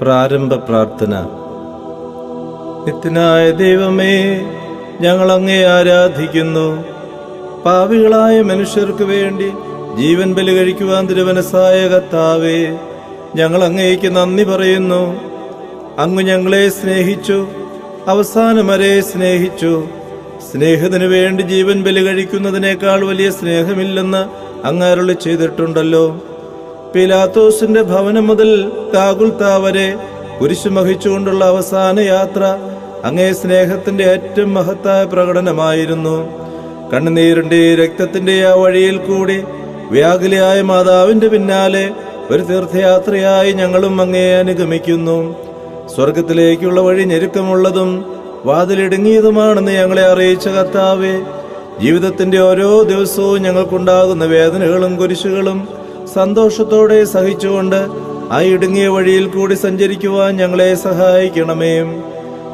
പ്രാരംഭ പ്രാർത്ഥന. നിത്യനായ ദൈവമേ, ഞങ്ങൾ അങ്ങേ ആരാധിക്കുന്നു. പാപികളായ മനുഷ്യർക്ക് വേണ്ടി ജീവൻ ബലി കഴിക്കുവാൻ തിരുമനസ്സായ കർത്താവേ, ഞങ്ങൾ അങ്ങേക്ക് നന്ദി പറയുന്നു. അങ്ങ് ഞങ്ങളെ സ്നേഹിച്ചു, അവസാനം വരെ സ്നേഹിച്ചു. സ്നേഹത്തിനു വേണ്ടി ജീവൻ ബലി കഴിക്കുന്നതിനേക്കാൾ വലിയ സ്നേഹമില്ലെന്ന് അങ്ങ് അരുളി ചെയ്തിട്ടുണ്ടല്ലോ. പീലാത്തോസിന്റെ ഭവനം മുതൽ ഗാഗുൽത്താ വരെ കുരിശു വഹിച്ചുകൊണ്ടുള്ള അവസാന യാത്ര അങ്ങേ സ്നേഹത്തിന്റെ ഏറ്റവും മഹത്തായ പ്രകടനമായിരുന്നു. കണ്ണുനീരിന്റെ രക്തത്തിന്റെ ആ വഴിയിൽ കൂടി വ്യാകുലയായ മാതാവിന്റെ പിന്നാലെ ഒരു തീർത്ഥയാത്രയായി ഞങ്ങളും അങ്ങേ അനുഗമിക്കുന്നു. സ്വർഗത്തിലേക്കുള്ള വഴി ഞെരുക്കമുള്ളതും വാതിലിടുങ്ങിയതുമാണെന്ന് ഞങ്ങളെ അറിയിച്ച കർത്താവേ, ജീവിതത്തിന്റെ ഓരോ ദിവസവും ഞങ്ങൾക്കുണ്ടാകുന്ന വേദനകളും കുരിശുകളും സന്തോഷത്തോടെ സഹിച്ചുകൊണ്ട് ആ ഇടുങ്ങിയ വഴിയിൽ കൂടി സഞ്ചരിക്കുവാൻ ഞങ്ങളെ സഹായിക്കണമേ.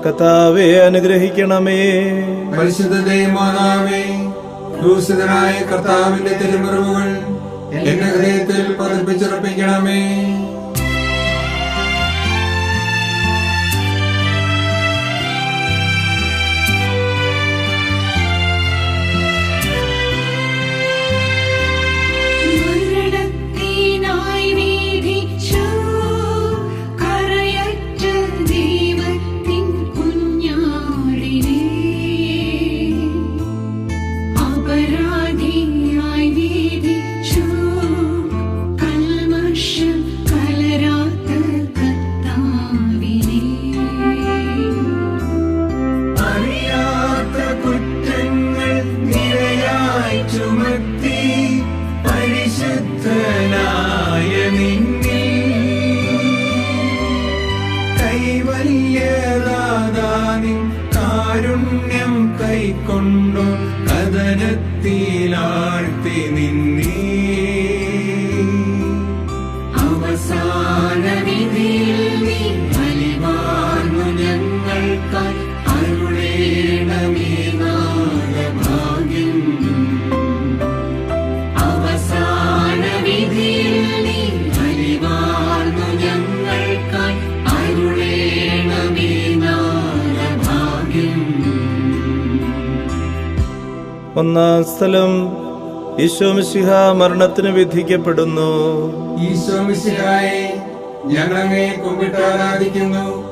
കർത്താവേ, അനുഗ്രഹിക്കണമേ. പരിശുദ്ധമായ കർത്താവിന്റെ തിരുമുറിവുകൾ എന്റെ ഹൃദയത്തിൽ പതിപ്പിച്ചുറപ്പിക്കണമേ. കാരുണ്യം കൈക്കൊണ്ടു കഥനത്തിലാഴ്ത്തി നിന്നീ അവസാന വിധിയിൽ നീ ബലിവാർന്നു ഞങ്ങൾക്കായി അരുളേണമേ നാഗഭാഗ്യം. അവസാന വിധിയിൽ നീ ബലിവാർന്നു ഞങ്ങൾക്കായി അരുളേണമേ നാഗഭാഗ്യം. ഒന്നാം സ്ഥലം, ഈശോ മിശിഹ മരണത്തിന് വിധിക്കപ്പെടുന്നു. ഈശോ മിശിഹായെ, ഞങ്ങൾ അങ്ങയെ കുമ്പിട്ട് ആരാധിക്കുന്നു.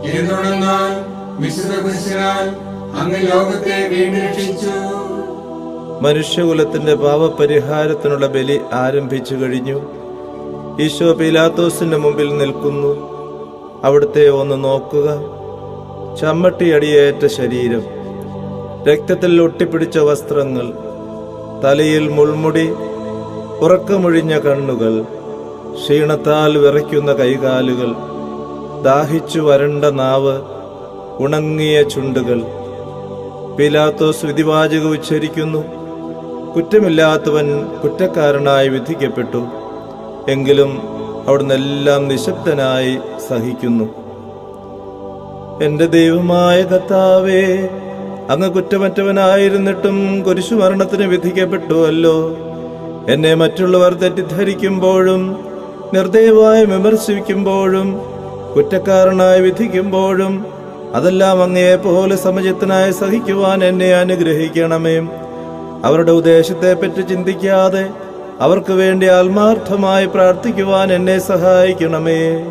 എന്തുകൊണ്ടെന്നാൽ വിശുദ്ധ കുരിശിനാൽ അങ്ങ് ലോകത്തെ വീണ്ടും രക്ഷിച്ചു. മനുഷ്യകുലത്തിന്റെ പാപപരിഹാരത്തിനുള്ള ബലി ആരംഭിച്ചു കഴിഞ്ഞു. ഈശോ പീലാത്തോസിന്റെ മുമ്പിൽ നിൽക്കുന്നു. അവിടുത്തെ ഒന്ന് നോക്കുക. ചമ്മട്ടിയടിയേറ്റ ശരീരം, രക്തത്തിൽ ഒട്ടിപ്പിടിച്ച വസ്ത്രങ്ങൾ, തലയിൽ മുൾമുടി, ഉറക്കമൊഴിഞ്ഞ കണ്ണുകൾ, ക്ഷീണത്താൽ വിറയ്ക്കുന്ന കൈകാലുകൾ, ദാഹിച്ചു വരണ്ട നാവ്, ഉണങ്ങിയ ചുണ്ടുകൾ. പീലാത്തോസ് വിധിവാചകം ഉച്ചരിക്കുന്നു. കുറ്റമില്ലാത്തവൻ കുറ്റക്കാരനായി വിധിക്കപ്പെട്ടു. എങ്കിലും അവിടുന്ന് എല്ലാം നിശബ്ദനായി സഹിക്കുന്നു. എന്റെ ദൈവമായ കർത്താവേ, അങ്ങ് കുറ്റമറ്റവനായിരുന്നിട്ടും കുരിശുമരണത്തിന് വിധിക്കപ്പെട്ടുവല്ലോ. എന്നെ മറ്റുള്ളവർ തെറ്റിദ്ധരിക്കുമ്പോഴും നിർദയവായി വിമർശിക്കുമ്പോഴും കുറ്റക്കാരനായി വിധിക്കുമ്പോഴും അതെല്ലാം അങ്ങയെപ്പോലെ സമചിത്തനായി സഹിക്കുവാൻ എന്നെ അനുഗ്രഹിക്കണമേ. അവരുടെ ഉദ്ദേശത്തെപ്പറ്റി ചിന്തിക്കാതെ അവർക്ക് വേണ്ടി ആത്മാർത്ഥമായി പ്രാർത്ഥിക്കുവാൻ എന്നെ സഹായിക്കണമേ.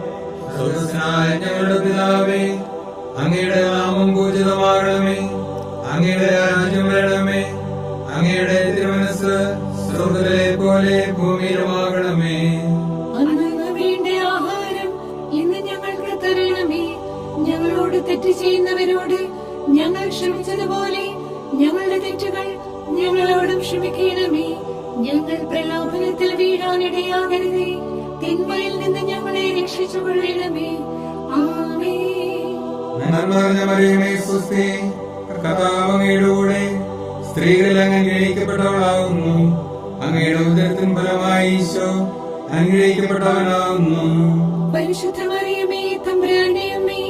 അങ്ങയുടെ നാമം പൂജിതമാകണമേ. അങ്ങയുടെ രാജ്യം വരണമേ. അങ്ങയുടെ തിരുമനസ്സ് സ്വർഗ്ഗത്തിലെ പോലെ ഭൂമിയിലുമാകണമേ. അന്നു വേണ്ട ആഹാരം ഇന്ന് ഞങ്ങൾക്ക് തരണമേ. ഞങ്ങളോട് തെറ്റ് ചെയ്യുന്നവരോട് ഞങ്ങൾ ക്ഷമിച്ചതുപോലെ ഞങ്ങളുടെ തെറ്റുകൾ ഞങ്ങളോടും ക്ഷമിക്കണമേ. ഞങ്ങൾ പ്രലോഭനത്തിൽ വീഴാനിടയാകരുതേ. തിന്മയിൽ നിന്ന് ഞങ്ങളെ രക്ഷിച്ചുകൊള്ളണമേ. ആമേൻ. നന്മ നിറഞ്ഞ മറിയമേ, സ്വസ്തി, കർത്താവ് അങ്ങയുടെ കൂടെ സ്ത്രീകളിൽ അങ്ങ് അനുഗ്രഹിക്കപ്പെട്ടവളാകുന്നു. അങ്ങയുടെ ഉദരത്തിൻ ഫലമായി ഈശോ അനുഗ്രഹിക്കപ്പെട്ടവനാകുന്നു. പരിശുദ്ധ മറിയമേ, തമ്പുരാന്റെ അമ്മേ,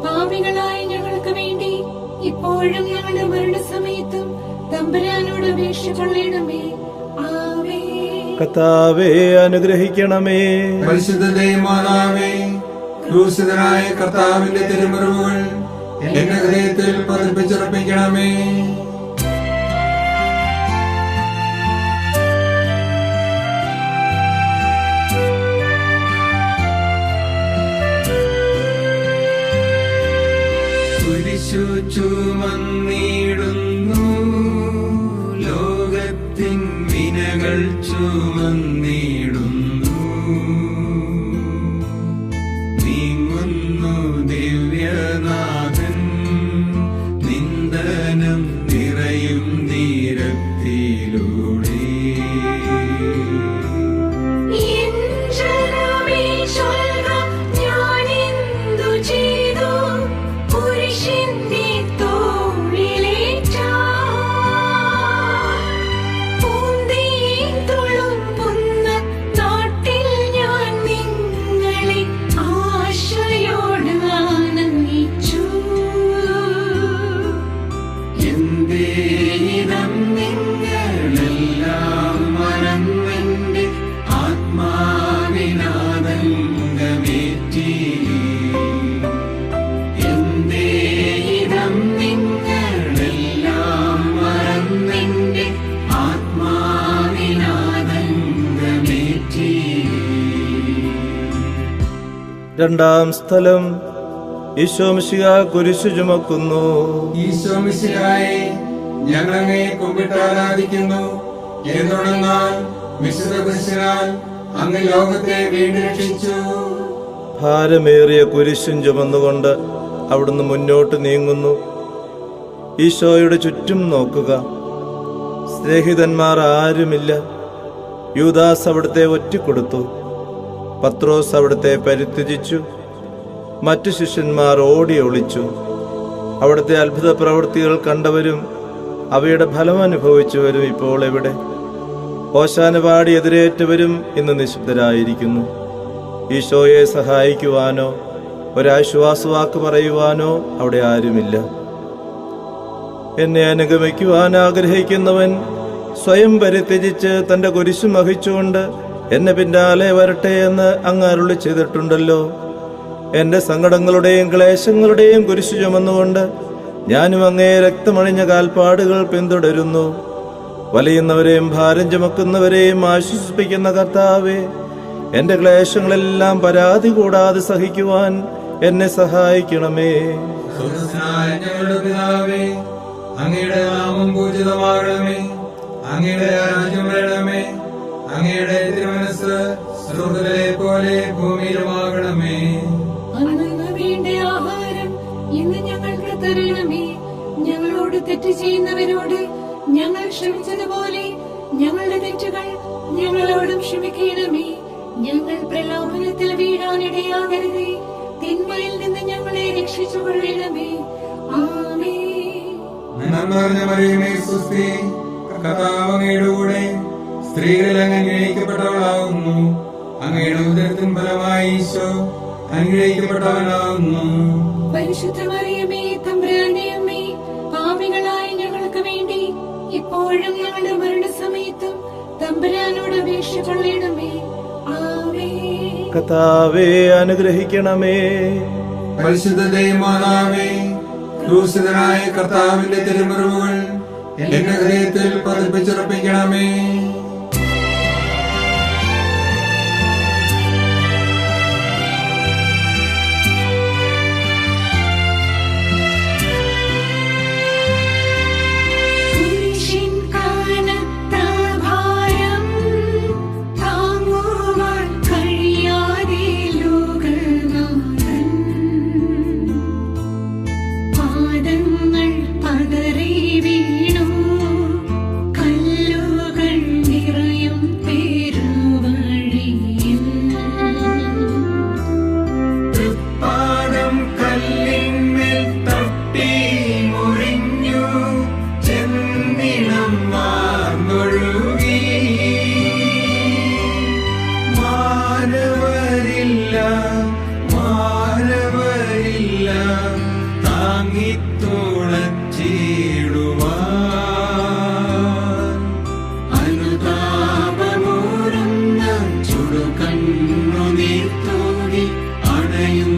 പാപികളായ ഞങ്ങൾക്ക് വേണ്ടി ഇപ്പോഴും ഞങ്ങളുടെ മരണസമയത്തും തമ്പുരാനോട് അപേക്ഷിച്ചുകൊള്ളണമേ. ആമേൻ. കർത്താവേ, അനുഗ്രഹിക്കണമേ. പരിശുദ്ധ മാതാവേ, ക്രൂശിതനായ കർത്താവിന്റെ തിരുമുറിവുകൾ എന്റെ ഹൃദയത്തിൽ പതിപ്പിച്ചുറപ്പിക്കണമേ. കുരിശു ചുമന്നിടുന്നു, ലോകത്തിൻ വിനകൾ ചുമന്നിടുന്നു, നീങ്ങുന്നു ദിവ്യനാഥൻ നിന്ദനം നിറയും നീരത്തിലൂടെ. രണ്ടാം സ്ഥലം. ഈശോ മിശിഹാ കുരിശു ചുമക്കുന്നു. ഈശോ മിശിഹായെ ഞങ്ങളങ്ങേ കുമ്പിട്ട് ആരാധിക്കുന്നു. എന്തുകൊണ്ടെന്നാൽ വിശുദ്ധ കുരിശിനാൽ അങ്ങ് ലോകത്തെ വീണ്ടും രക്ഷിച്ചു. ഭാരമേറിയ കുരിശും ചുമന്നുകൊണ്ട് അവിടുന്ന് മുന്നോട്ട് നീങ്ങുന്നു. ഈശോയുടെ ചുറ്റും നോക്കുക. സ്നേഹിതന്മാർ ആരുമില്ല. യൂദാസ് അവിടുത്തെ ഒറ്റിക്കൊടുത്തു. പത്രോസ് അവിടുത്തെ പരിത്യജിച്ചു. മറ്റു ശിഷ്യന്മാർ ഓടി ഒളിച്ചു. അവിടുത്തെ അത്ഭുത പ്രവൃത്തികൾ കണ്ടവരും അവയുടെ ഫലം അനുഭവിച്ചവരും ഇപ്പോൾ എവിടെ? ഓശാന പാടി എതിരേറ്റവരും ഇന്ന് നിശബ്ദരായിരിക്കുന്നു. ഈശോയെ സഹായിക്കുവാനോ ഒരാശ്വാസവാക്ക് പറയുവാനോ അവിടെ ആരുമില്ല. എന്നെ അനുഗമിക്കുവാൻ ആഗ്രഹിക്കുന്നവൻ സ്വയം പരിത്യജിച്ച് തന്റെ കുരിശു വഹിച്ചുകൊണ്ട് എന്നെ പിന്നാലെ വരട്ടെ എന്ന് അങ്ങ് അരുളി ചെയ്തിട്ടുണ്ടല്ലോ. എന്റെ സങ്കടങ്ങളുടെയും ക്ലേശങ്ങളുടെയും കുരിശു ചുമന്നുകൊണ്ട് ഞാനും അങ്ങേ രക്തമണിഞ്ഞ കാൽപ്പാടുകൾ പിന്തുടരുന്നു. വലയുന്നവരെയും ഭാരം ചുമക്കുന്നവരെയും ആശ്വസിപ്പിക്കുന്ന കർത്താവേ, എന്റെ ക്ലേശങ്ങളെല്ലാം പരാതി കൂടാതെ സഹിക്കുവാൻ എന്നെ സഹായിക്കണമേ. ഞങ്ങളുടെ പിതാവേ, അങ്ങയുടെ നാമം പൂജിതമാകണമേ. അങ്ങയുടെ രാജ്യം വരണമേ. അങ്ങയുടെ തിരുമനസ്സ് സ്വർഗ്ഗത്തിലെ പോലെ ഭൂമിയിലുമാകണമേ. അന്നു വേണ്ട ആഹാരം ഇന്ന് ഞങ്ങൾക്ക് തരണമേ. ഞങ്ങളോട് തെറ്റ് ചെയ്യുന്നവരോട് ഞങ്ങൾ ക്ഷമിച്ചതുപോലെ ഞങ്ങളുടെ തെറ്റുകൾ ഞങ്ങളോടും ക്ഷമിക്കണമേ. ഞങ്ങൾ പ്രലോഭനത്തിൽ വീഴാനിടയാകരുതേ. തിന്മയിൽ നിന്ന് ഞങ്ങളെ രക്ഷിച്ചുകൊള്ളണമേ. ആമേൻ. നന്മ നിറഞ്ഞ മറിയമേ, സ്വസ്തി. കർത്താവ് അങ്ങയുടെ കൂടെ സ്ത്രീകളിൽ അങ്ങ് അനുഗ്രഹിക്കപ്പെട്ടവളാകുന്നു. അങ്ങയുടെ ഉദരത്തിൻ ഫലമായി ഈശോ അനുഗ്രഹിക്കപ്പെട്ടവനാകുന്നു. പരിശുദ്ധ മറിയമേ, തമ്പുരാന്റെ അമ്മേ, പാപികളായ ഞങ്ങൾക്ക് വേണ്ടി ഇപ്പോഴും ഞങ്ങളുടെ മരണസമയത്തും തമ്പുരാനോട് അപേക്ഷ കൊള്ളണമേ. ആമേൻ. കർത്താവേ അനുഗ്രഹിക്കണമേ. പരിശുദ്ധ ദൈവമാതാവേ, ക്രൂശിതനായ കർത്താവിന്റെ തിരുമുറിവുകൾ എന്റെ ഹൃദയത്തിൽ പതിപ്പിച്ചുറപ്പിക്കണമേ. അനുതാപമൂറുന്ന ചുടുകണ്ണുനീർ തൂകി അണയും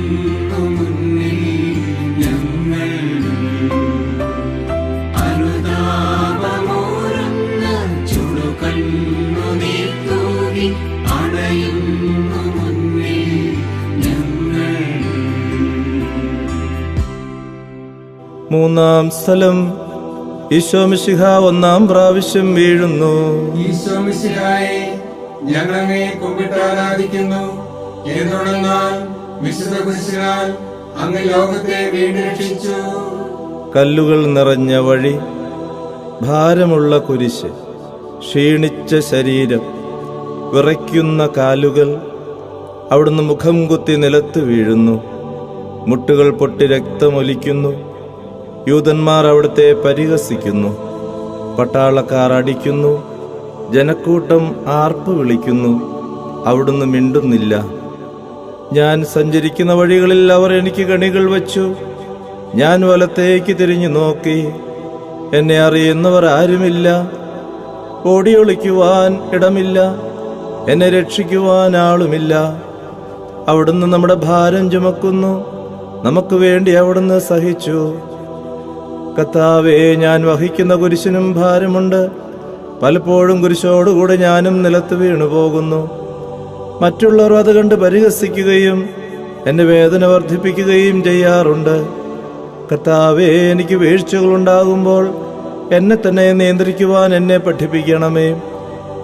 അണയുന്നു മുന്നിൽ ഞങ്ങൾ. മൂന്നാം സ്ഥലം. ഈശോ മിശിഹ ഒന്നാം പ്രാവശ്യം വീഴുന്നു. ഈശോ മിശിഹായെ, ഞങ്ങളങ്ങേ കുമ്പിട്ട് ആരാധിക്കുന്നു. എന്തുകൊണ്ടെന്നാൽ വിശുദ്ധ കുരിശിനാൽ അങ്ങ് ലോകത്തെ വീണ്ടും രക്ഷിച്ചു. കല്ലുകൾ നിറഞ്ഞ വഴി, ഭാരമുള്ള കുരിശ്, ക്ഷീണിച്ച ശരീരം, വിറയ്ക്കുന്ന കാലുകൾ. അവിടുന്ന് മുഖം കുത്തി നിലത്ത് വീഴുന്നു. മുട്ടുകൾ പൊട്ടി രക്തമൊലിക്കുന്നു. യൂതന്മാർ അവിടുത്തെ പരിഹസിക്കുന്നു. പട്ടാളക്കാർ അടിക്കുന്നു. ജനക്കൂട്ടം ആർപ്പ് വിളിക്കുന്നു. അവിടുന്ന് മിണ്ടുന്നില്ല. ഞാൻ സഞ്ചരിക്കുന്ന വഴികളിൽ അവർ എനിക്ക് കണികൾ വച്ചു. ഞാൻ വലത്തേക്ക് തിരിഞ്ഞു നോക്കി. എന്നെ അറിയുന്നവർ ആരുമില്ല. ഓടിയൊളിക്കുവാൻ ഇടമില്ല. എന്നെ രക്ഷിക്കുവാൻ ആളുമില്ല. അവിടുന്ന് നമ്മുടെ ഭാരം ചുമക്കുന്നു. നമുക്ക് വേണ്ടി അവിടുന്ന് സഹിച്ചു. കർത്താവേ, ഞാൻ വഹിക്കുന്ന കുരിശിനും ഭാരമുണ്ട്. പലപ്പോഴും കുരിശോടുകൂടെ ഞാനും നിലത്ത് വീണുപോകുന്നു. മറ്റുള്ളവർ അത് കണ്ട് പരിഹസിക്കുകയും എന്റെ വേദന വർദ്ധിപ്പിക്കുകയും ചെയ്യാറുണ്ട്. കർത്താവേ, എനിക്ക് വീഴ്ചകളുണ്ടാകുമ്പോൾ എന്നെ തന്നെ നിയന്ത്രിക്കുവാൻ എന്നെ പഠിപ്പിക്കണമേ.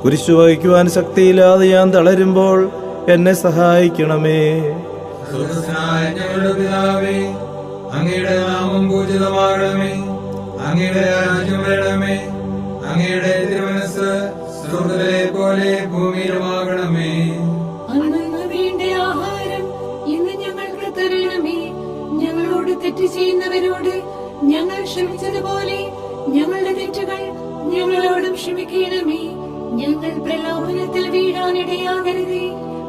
കുരിശു വഹിക്കുവാൻ ശക്തിയില്ലാതെ ഞാൻ തളരുമ്പോൾ എന്നെ സഹായിക്കണമേ. സ്വർഗ്ഗസ്ഥനായ ഞങ്ങളുടെ പിതാവേ, അങ്ങയുടെ നാമം പൂജിതമാകണമേ. അങ്ങയുടെ രാജ്യം വരണമേ. അങ്ങയുടെ തിരുമനസ്സ് സ്വർഗ്ഗത്തിലെ പോലെ ഭൂമിയിലുമാകണമേ. അന്നു വേണ്ട ആഹാരം ഇന്ന് ഞങ്ങൾക്ക് തരണമേ. ഞങ്ങളോട് തെറ്റ് ചെയ്യുന്നവരോട് ഞങ്ങൾ ക്ഷമിച്ചതുപോലെ ഞങ്ങളുടെ തെറ്റുകൾ ഞങ്ങളോടും ക്ഷമിക്കണമേ. ഞങ്ങൾ പ്രലോഭനത്തിൽ വീഴാനിടയാകരുതേ.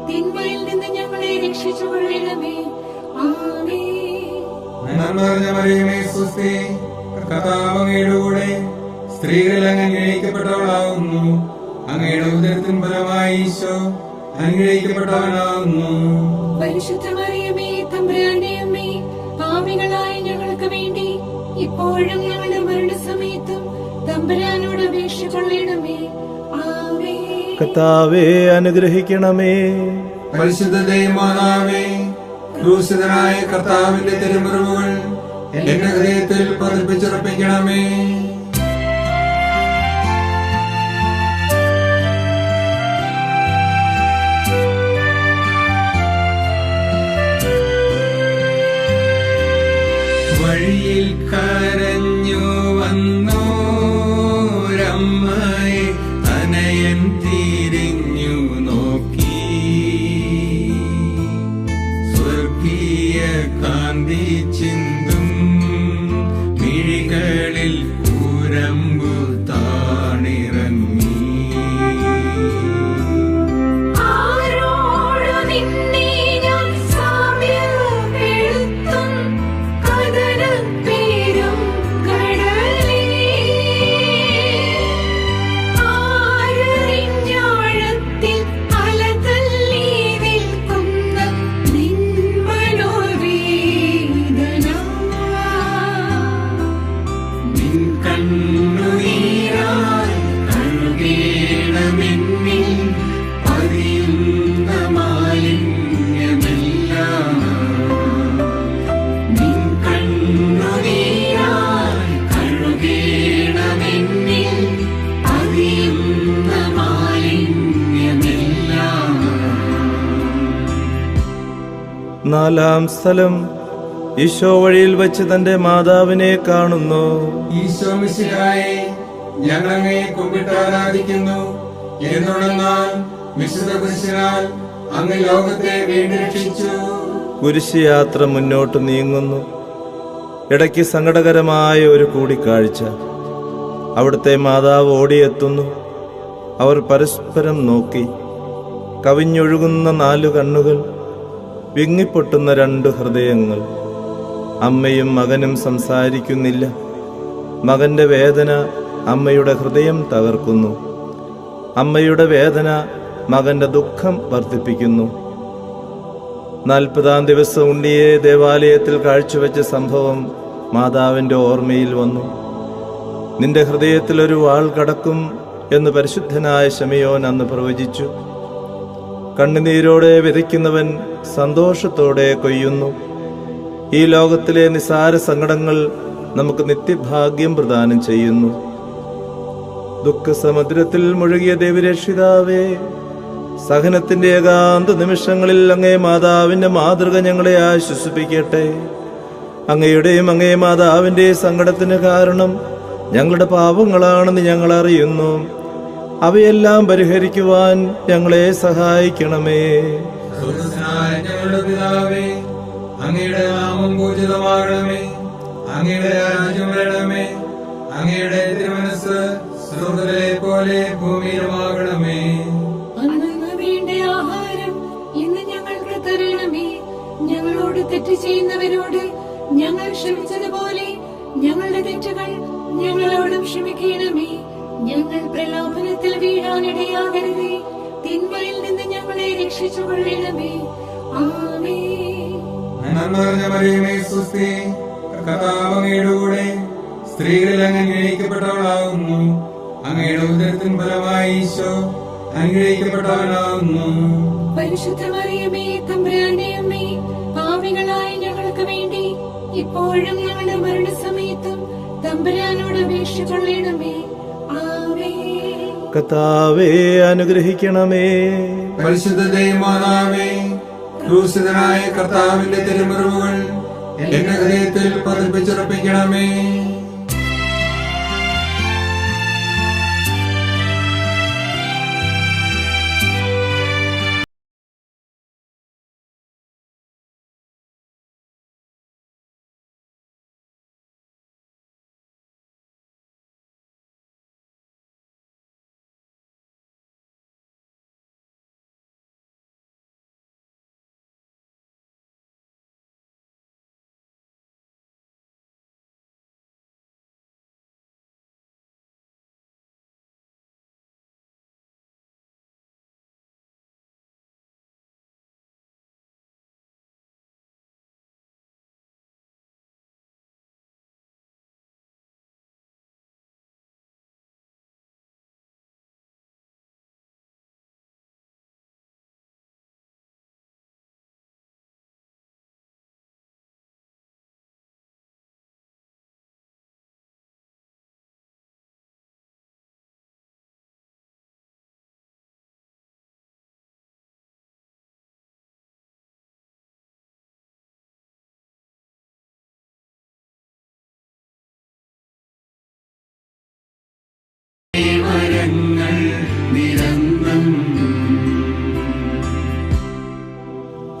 തിന്മയിൽ നിന്ന് ഞങ്ങളെ രക്ഷിച്ചുകൊള്ളണമേ. ആമേൻ. നന്മ നിറഞ്ഞ മറിയമേ, സ്വസ്തി. കർത്താവ് അങ്ങയുടെ കൂടെ സ്ത്രീകളിൽ അങ്ങ് അനുഗ്രഹിക്കപ്പെട്ടവളാകുന്നു. അങ്ങയുടെ ഉദരത്തിൻ ഫലമായി ഈശോ അനുഗ്രഹിക്കപ്പെട്ടവനാകുന്നു. പരിശുദ്ധ മറിയമേ, തമ്പുരാന്റെ അമ്മേ, പാപികളായ ഞങ്ങൾക്ക് വേണ്ടി ഇപ്പോഴും ഞങ്ങളുടെ മരണസമയത്തും തമ്പുരാനോട് അപേക്ഷ കൊള്ളണമേ. ആമേൻ. കർത്താവേ, അനുഗ്രഹിക്കണമേ. പരിശുദ്ധ ദൈവമാതാവേ, ക്രൂശിതനായ കർത്താവിന്റെ തിരുമുറിവുകൾ എന്റെ ഹൃദയത്തിൽ പതിപ്പിച്ചുറപ്പിക്കണമേ. വഴിയിൽ കരഞ്ഞു വന്നോരമ്മയെ തനയൻ തിരിഞ്ഞു നോക്കി. സ്വർഗീയ കാന്തി ചിന്തും മിഴികളിൽ കൂരമ്പു താണിറങ്ങി. ആരോടു നിന്നെ ഞാൻ സാമ്യപ്പെടുത്തും, കടൽപ്പേരും കടലേ. ആരറിഞ്ഞാഴത്തിൽ അലതല്ലി നിൽക്കുന്ന നിൻ മനോവേദന. നിൻ കണ്ണുനീരാൽ കഴുകേണമെന്നിൽ പതിയുന്ന മാലിന്യമെല്ലാം. നിൻ കണ്ണുനീരാൽ കഴുകേണമെന്നിൽ പതിയുന്ന മാലിന്യമെല്ലാം. നാലാം സ്ഥലം. ഈശോ വഴിയിൽ വെച്ച് തന്റെ മാതാവിനെ കാണുന്നു. ഈശോ മിശിഹായെ, ഞങ്ങളങ്ങേ കുമ്പിട്ട് ആരാധിക്കുന്നു. എന്തുകൊണ്ടെന്നാൽ വിശുദ്ധ കുരിശിനാൽ അങ്ങ് ലോകത്തെ വീണ്ടും രക്ഷിച്ചു. കുരിശ് യാത്ര മുന്നോട്ട് നീങ്ങുന്നു. ഇടയ്ക്ക് സങ്കടകരമായ ഒരു കൂടിക്കാഴ്ച. അവിടുത്തെ മാതാവ് ഓടിയെത്തുന്നു. അവർ പരസ്പരം നോക്കി. കവിഞ്ഞൊഴുകുന്ന 4 കണ്ണുകൾ, വിങ്ങിപ്പൊട്ടുന്ന 2 ഹൃദയങ്ങൾ. അമ്മയും മകനും സംസാരിക്കുന്നില്ല. മകന്റെ വേദന അമ്മയുടെ ഹൃദയം തകർക്കുന്നു. അമ്മയുടെ വേദന മകന്റെ ദുഃഖം വർദ്ധിപ്പിക്കുന്നു. 40-ാം ദിവസം ഉണ്ണിയെ ദേവാലയത്തിൽ കാഴ്ചവെച്ച സംഭവം മാതാവിന്റെ ഓർമ്മയിൽ വന്നു. നിന്റെ ഹൃദയത്തിൽ ഒരു വാൾ കടക്കും എന്ന് പരിശുദ്ധനായ ശമയോൻ അന്ന് പ്രവചിച്ചു. കണ്ണുനീരോടെ വിതയ്ക്കുന്നവൻ സന്തോഷത്തോടെ കൊയ്യുന്നു. ഈ ലോകത്തിലെ നിസാര സങ്കടങ്ങൾ നമുക്ക് നിത്യഭാഗ്യം പ്രദാനം ചെയ്യുന്നു. ദുഃഖസമുദ്രത്തിൽ മുഴുകിയ ദേവിരക്ഷിതാവേ, സഹനത്തിന്റെ ഏകാന്ത നിമിഷങ്ങളിൽ അങ്ങേ മാതാവിന്റെ മാതൃക ഞങ്ങളെ ആശ്വസിപ്പിക്കട്ടെ. അങ്ങയുടെയും അങ്ങേ മാതാവിന്റെ സങ്കടത്തിന് കാരണം ഞങ്ങളുടെ പാപങ്ങളാണെന്ന് ഞങ്ങൾ അറിയുന്നു. അവയെല്ലാം പരിഹരിക്കുവാൻ ഞങ്ങളെ സഹായിക്കണമേ. സ്വർഗ്ഗസ്ഥനായ ഞങ്ങളുടെ പിതാവേ, അങ്ങയുടെ നാമം പൂജിതമാകണമേ. അങ്ങയുടെ രാജ്യം വരണമേ. അങ്ങയുടെ തിരുമനസ്സ് സ്വർഗ്ഗത്തിലെ പോലെ ഭൂമിയിലുമാകണമേ. അന്നു വേണ്ട ആഹാരം ഇന്ന് ഞങ്ങൾക്ക് തരണമേ. ഞങ്ങളോട് തെറ്റ് ചെയ്യുന്നവരോട് ഞങ്ങൾ ക്ഷമിച്ചതുപോലെ ഞങ്ങളുടെ തെറ്റുകൾ ഞങ്ങളോടും ക്ഷമിക്കണമേ. ഞങ്ങൾ പ്രലോഭനത്തിൽ വീഴാനിടയാകരുതേ. തിന്മയിൽ നിന്ന് ഞങ്ങളെ രക്ഷിച്ചുകൊള്ളണമേ. ആമേൻ. നന്മ നിറഞ്ഞ മറിയമേ, സ്വസ്തി, കർത്താവ് അങ്ങയുടെ കൂടെ സ്ത്രീകളിൽ അങ്ങ് അനുഗ്രഹിക്കപ്പെട്ടവളാകുന്നു. അങ്ങയുടെ ഉദരത്തിൻ ഫലമായി ഈശോ അനുഗ്രഹിക്കപ്പെട്ടവനാകുന്നു. പരിശുദ്ധ മറിയമേ, തമ്പുരാന്റെ അമ്മേ, പാപികളായ ഞങ്ങൾക്ക് വേണ്ടി ഇപ്പോഴും ഞങ്ങളുടെ മരണസമയത്തും തമ്പുരാനോട് അപേക്ഷിച്ചുകൊള്ളണമേ. ആമേൻ. കർത്താവേ, അനുഗ്രഹിക്കണമേ. പരിശുദ്ധ ദൈവമാതാവേ, ക്രൂശിതനായ കർത്താവിന്റെ തിരുമുറിവുകൾ എന്റെ ഹൃദയത്തിൽ പതിപ്പിച്ചുറപ്പിക്കണമേ.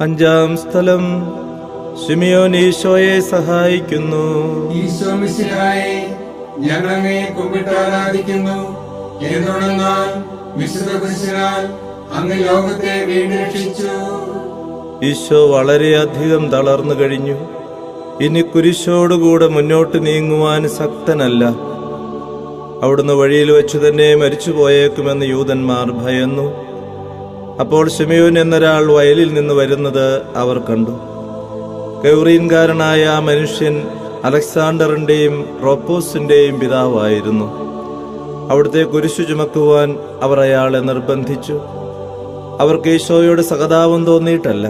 അഞ്ചാം സ്ഥലം, ശിമിയോൻ ഈശോയെ സഹായിക്കുന്നു. ഈശോ മിശിഹായെ, ഞങ്ങൾ അങ്ങയെ കുമ്പിട്ട് ആരാധിക്കുന്നു. എന്തുകൊണ്ടെന്നാൽ വിശുദ്ധ കുരിശിനാൽ അങ്ങ് ലോകത്തെ വീണ്ടും രക്ഷിച്ചു. ഈശോ വളരെയധികം തളർന്നു കഴിഞ്ഞു. ഇനി കുരിശോടുകൂടെ മുന്നോട്ട് നീങ്ങുവാൻ ശക്തനല്ല. അവിടുന്ന് വഴിയിൽ വെച്ച് തന്നെ മരിച്ചുപോയേക്കുമെന്ന് യൂതന്മാർ ഭയന്നു. അപ്പോൾ ശിമയോൻ എന്നൊരാൾ വയലിൽ നിന്ന് വരുന്നത് അവർ കണ്ടു. കൗറീൻകാരനായ ആ മനുഷ്യൻ അലക്സാണ്ടറിന്റെയും റോപ്പോസിന്റെയും പിതാവായിരുന്നു. അവിടുത്തെ കുരിശു ചുമക്കുവാൻ അവർ അയാളെ നിർബന്ധിച്ചു. അവർക്ക് ഈശോയോട് സഹതാപം തോന്നിയിട്ടല്ല,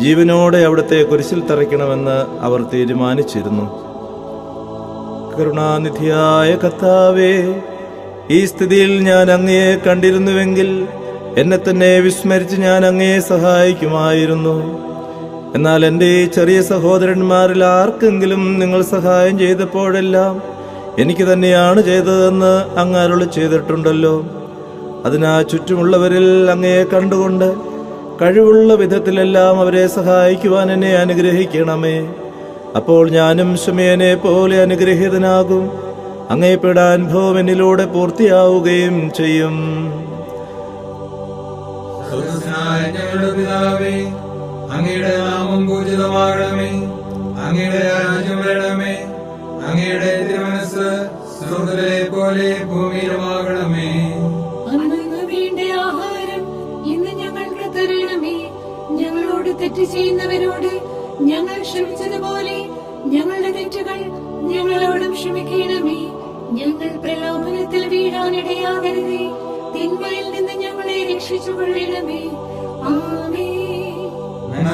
ജീവനോടെ അവിടുത്തെ കുരിശിൽ തറയ്ക്കണമെന്ന് അവർ തീരുമാനിച്ചിരുന്നു. കരുണാനിധിയായ കർത്താവേ, ഈ സ്ഥിതിയിൽ ഞാൻ അങ്ങയെ കണ്ടിരുന്നുവെങ്കിൽ എന്നെ തന്നെ വിസ്മരിച്ച് ഞാൻ അങ്ങയെ സഹായിക്കുമായിരുന്നു. എന്നാൽ എൻ്റെ ഈ ചെറിയ സഹോദരന്മാരിൽ ആർക്കെങ്കിലും നിങ്ങൾ സഹായം ചെയ്തപ്പോഴെല്ലാം എനിക്ക് തന്നെയാണ് ചെയ്തതെന്ന് അങ്ങ് അരുളി ചെയ്തിട്ടുണ്ടല്ലോ. അതിനാ ചുറ്റുമുള്ളവരിൽ അങ്ങയെ കണ്ടുകൊണ്ട് കഴിവുള്ള വിധത്തിലെല്ലാം അവരെ സഹായിക്കുവാൻ എന്നെ അനുഗ്രഹിക്കണമേ. അപ്പോൾ ഞാനും ശിമയോനെ പോലെ അനുഗ്രഹീതനാകും. അങ്ങയെ പീഡാനുഭവം എന്നിലൂടെ പൂർത്തിയാവുകയും ചെയ്യും. സ്വർഗ്ഗസ്ഥനായ ഞങ്ങളുടെ പിതാവേ, അങ്ങയുടെ നാമം പൂജിതമാകണമേ. അങ്ങയുടെ രാജ്യം വരണമേ. അങ്ങയുടെ തിരുമനസ്സ് സ്വർഗ്ഗത്തിലെ പോലെ ഭൂമിയിലുമാകണമേ. അന്നു വേണ്ട ആഹാരം ഇന്ന് ഞങ്ങൾക്ക് തരണമേ. ഞങ്ങളോട് തെറ്റ് ചെയ്യുന്നവരോട് ഞങ്ങൾ ക്ഷമിച്ചതുപോലെ ഞങ്ങളുടെ തെറ്റുകൾ ഞങ്ങളോടും ക്ഷമിക്കണമേ. ഞങ്ങൾ പ്രലോഭനത്തിൽ വീഴാനിടയാകരുതേ. തിന്മയിൽ നിന്ന് ഞങ്ങളെ രക്ഷിച്ചുകൊള്ളണമേ.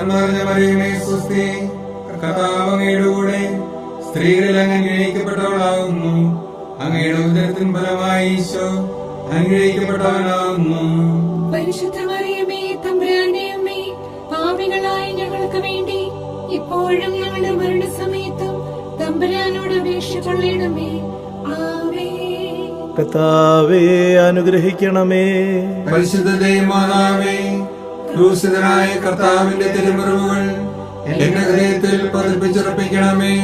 നന്മ നിറഞ്ഞ മറിയമേ സ്വസ്തി, കർത്താവ് അങ്ങയുടെ കൂടെ സ്ത്രീകളിൽ അങ്ങ് അനുഗ്രഹിക്കപ്പെട്ടവളാകുന്നു. അങ്ങയുടെ ഉദരത്തിൻ ഫലമായി ഈശോ അനുഗ്രഹിക്കപ്പെട്ടവനാകുന്നു. പരിശുദ്ധ മറിയമേ തമ്പുരാന്റെ അമ്മേ, പാപികളായ ഞങ്ങൾക്ക് വേണ്ടി ഇപ്പോഴും ഞങ്ങളുടെ മരണസമയത്തും തമ്പുരാനോട് അപേക്ഷ കൊള്ളണമേ. ആമേൻ. കർത്താവേ അനുഗ്രഹിക്കണമേ. പരിശുദ്ധ ദൈവമാതാവേ, ക്രൂശിതനായ കർത്താവിന്റെ തിരുമുറിവുകൾ എന്റെ ഹൃദയത്തിൽ പതിപ്പിച്ചുറപ്പിക്കണമേ.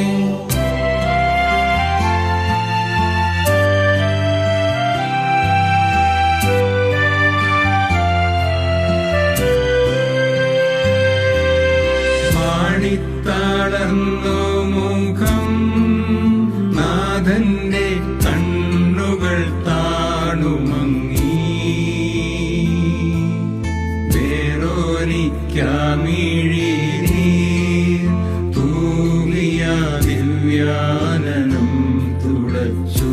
മാടിത്തളർന്നു മുഖം, നാഥന്റെ കണ്ണുകൾ താണുമങ്ങി, വേറോനിക്കാമിഴീർ തൂകിയ ദിവ്യാനനം തുടച്ചു.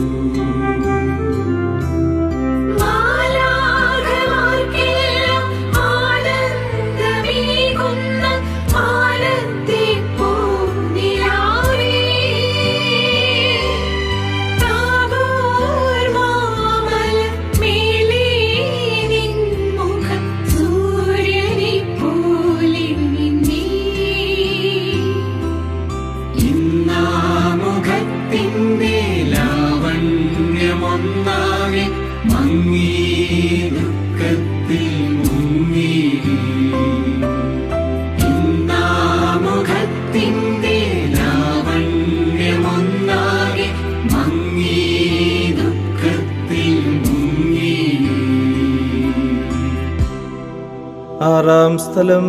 ആറാം സ്ഥലം.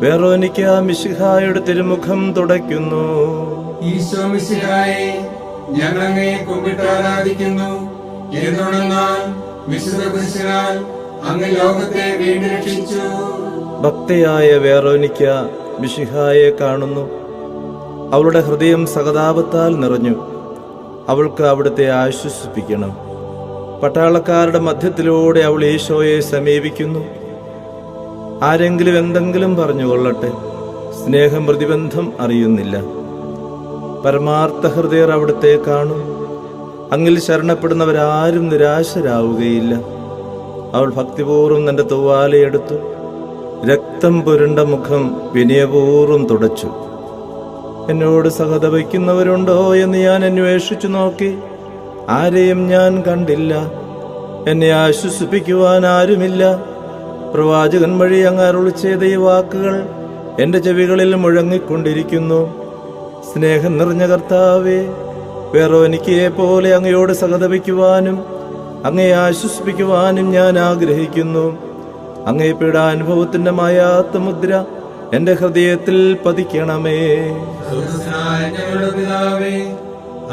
വെറോനിക്ക മിശിഹായുടെ തിരുമുഖം തുടയ്ക്കുന്നു. ഈശോ മിശിഹായെ, ഞങ്ങൾ അങ്ങയെ കുമ്പിട്ട് ആരാധിക്കുന്നു. എന്തുകൊണ്ടെന്നാൽ വിശുദ്ധ കുരിശിനാൽ അങ്ങ് ലോകത്തെ വീണ്ടും രക്ഷിച്ചു. ഭക്തയായ വെറോനിക്ക മിശിഹായെ കാണുന്നു. അവളുടെ ഹൃദയം സഹതാപത്താൽ നിറഞ്ഞു. അവൾക്ക് അവിടുത്തെ ആശ്വസിപ്പിക്കണം. പട്ടാളക്കാരുടെ മധ്യത്തിലൂടെ അവൾ ഈശോയെ സമീപിക്കുന്നു. ആരെങ്കിലും എന്തെങ്കിലും പറഞ്ഞുകൊള്ളട്ടെ, സ്നേഹം പ്രതിബന്ധം അറിയുന്നില്ല. പരമാർത്ഥ ഹൃദയർ അവിടുത്തെ കാണും. അങ്ങിൽ ശരണപ്പെടുന്നവരാരും നിരാശരാവുകയില്ല. അവൾ ഭക്തിപൂർവ്വം തന്റെ തൂവാലയെടുത്തു, രക്തം പുരണ്ട മുഖം വിനയപൂർവ്വം തുടച്ചു. എന്നോട് സഹതപിക്കുന്നവരുണ്ടോ എന്ന് ഞാൻ അന്വേഷിച്ചു നോക്കി. ആരെയും ഞാൻ കണ്ടില്ല. എന്നെ ആശ്വസിപ്പിക്കുവാൻ ആരുമില്ല. പ്രവാചകൻ വഴി അങ്ങ് അരുളി ചെയ്ത ഈ വാക്കുകൾ എന്റെ ചെവികളിൽ മുഴങ്ങിക്കൊണ്ടിരിക്കുന്നു. സ്നേഹം നിറഞ്ഞ കർത്താവേ, വെറോനിക്കയെ പോലെ അങ്ങയോട് സഹതപിക്കുവാനും അങ്ങയെ ആശ്വസിപ്പിക്കുവാനും ഞാൻ ആഗ്രഹിക്കുന്നു. അങ്ങേ പീഡാനുഭവത്തിന്റെ മായാത്ത മുദ്ര എന്റെ ഹൃദയത്തിൽ പതിക്കണമേ. സ്വർഗ്ഗസ്ഥനായ ഞങ്ങളുടെ പിതാവേ,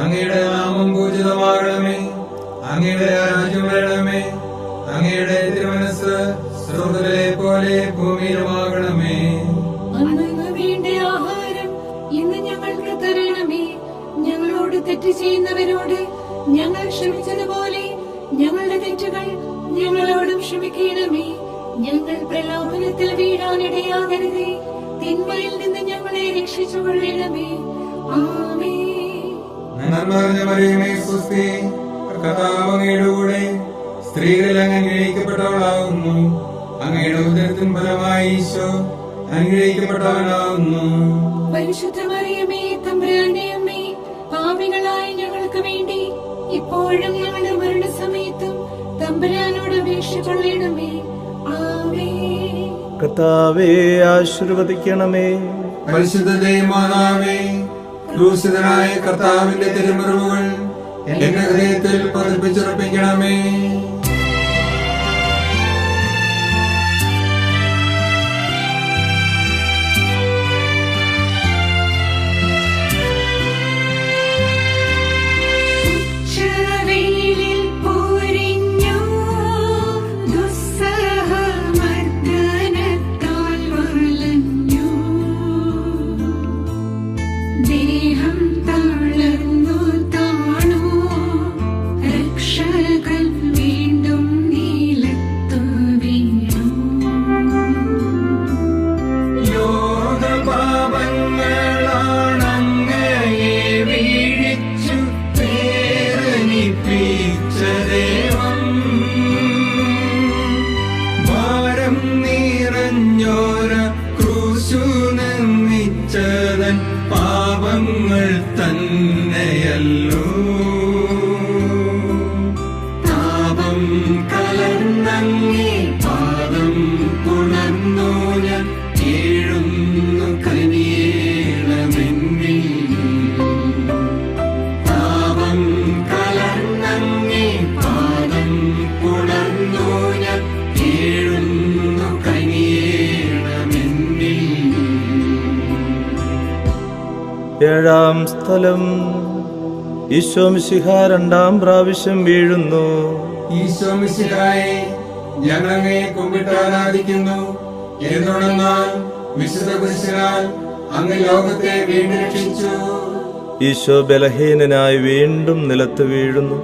അങ്ങയുടെ നാമം പൂജിതമാകണമേ. അങ്ങയുടെ രാജ്യം വരണമേ. അങ്ങയുടെ തിരുമനസ്സ് സ്വർഗ്ഗത്തിലെ പോലെ ഭൂമിയിലുമാകണമേ. അന്നന്ന് വേണ്ട ആഹാരം ഇന്ന് ഞങ്ങൾക്ക് തരണമേ. ഞങ്ങളോട് തെറ്റ് ചെയ്യുന്നവരോട് ഞങ്ങൾ ക്ഷമിച്ചതുപോലെ ഞങ്ങളുടെ തെറ്റുകൾ ഞങ്ങളോടും ക്ഷമിക്കണമേ. ഞങ്ങൾ പ്രലോഭനത്തിൽ വീഴാനിടയാകരുതേ. തിന്മയിൽ നിന്ന് ഞങ്ങളെ രക്ഷിച്ചുകൊള്ളണമേ. ആമേൻ. നന്മ നിറഞ്ഞ മറിയമേ സ്വസ്തി, കർത്താവ് അങ്ങയുടെ കൂടെ സ്ത്രീകളിൽ അങ്ങ് അനുഗ്രഹിക്കപ്പെട്ടവളാകുന്നു. അങ്ങയുടെ ഉദരത്തിൻ ഫലമായി ഈശോ അനുഗ്രഹിക്കപ്പെട്ടവനാകുന്നു. പരിശുദ്ധ മറിയമേ തമ്പുരാന്റെ അമ്മേ, പാപികളായ ഞങ്ങൾക്ക് വേണ്ടി ഇപ്പോഴും ഞങ്ങളുടെ മരണസമയത്തും തമ്പുരാനോട് അപേക്ഷ കൊള്ളണമേ. ആമേൻ. കർത്താവേ ആശീർവദിക്കണമേ. പരിശുദ്ധ ദൈവമാതാവേ, ക്രൂശിതനായ കർത്താവിന്റെ തിരുമുറിവുകൾ എന്റെ ഹൃദയത്തിൽ പതിപ്പിച്ചുറപ്പിക്കണമേ. ദേഹം തളർന്നു താണു, രക്ഷകൻ വീണു. കുഞ്ഞോര ക്രൂശു നിർമ്മിച്ചതൻ പാപങ്ങൾ തന്നെയല്ലോ. പാപം കലർന്നങ്ങേ പാദം പുണർന്നു ഞാൻ കേഴുന്നു കനിയേണമെന്നിൽ. പാപം കലർന്നങ്ങേ പാദം പുണർന്നു ഞാൻ കേഴുന്നു കനിയേണമെന്നിൽ. ഏഴാം സ്ഥലം. ഈശോ മിശിഹാ രണ്ടാം പ്രാവശ്യം വീഴുന്നു. ഈശോ മിശിഹായെ, ഞങ്ങൾ അങ്ങയെ കുമ്പിട്ട് ആരാധിക്കുന്നു. എന്തുകൊണ്ടെന്നാൽ വിശുദ്ധ കുരിശിനാൽ അങ്ങ് ലോകത്തെ വീണ്ടും രക്ഷിച്ചു. ഈശോ ബലഹീനനായി വീണ്ടും നിലത്ത് വീഴുന്നു.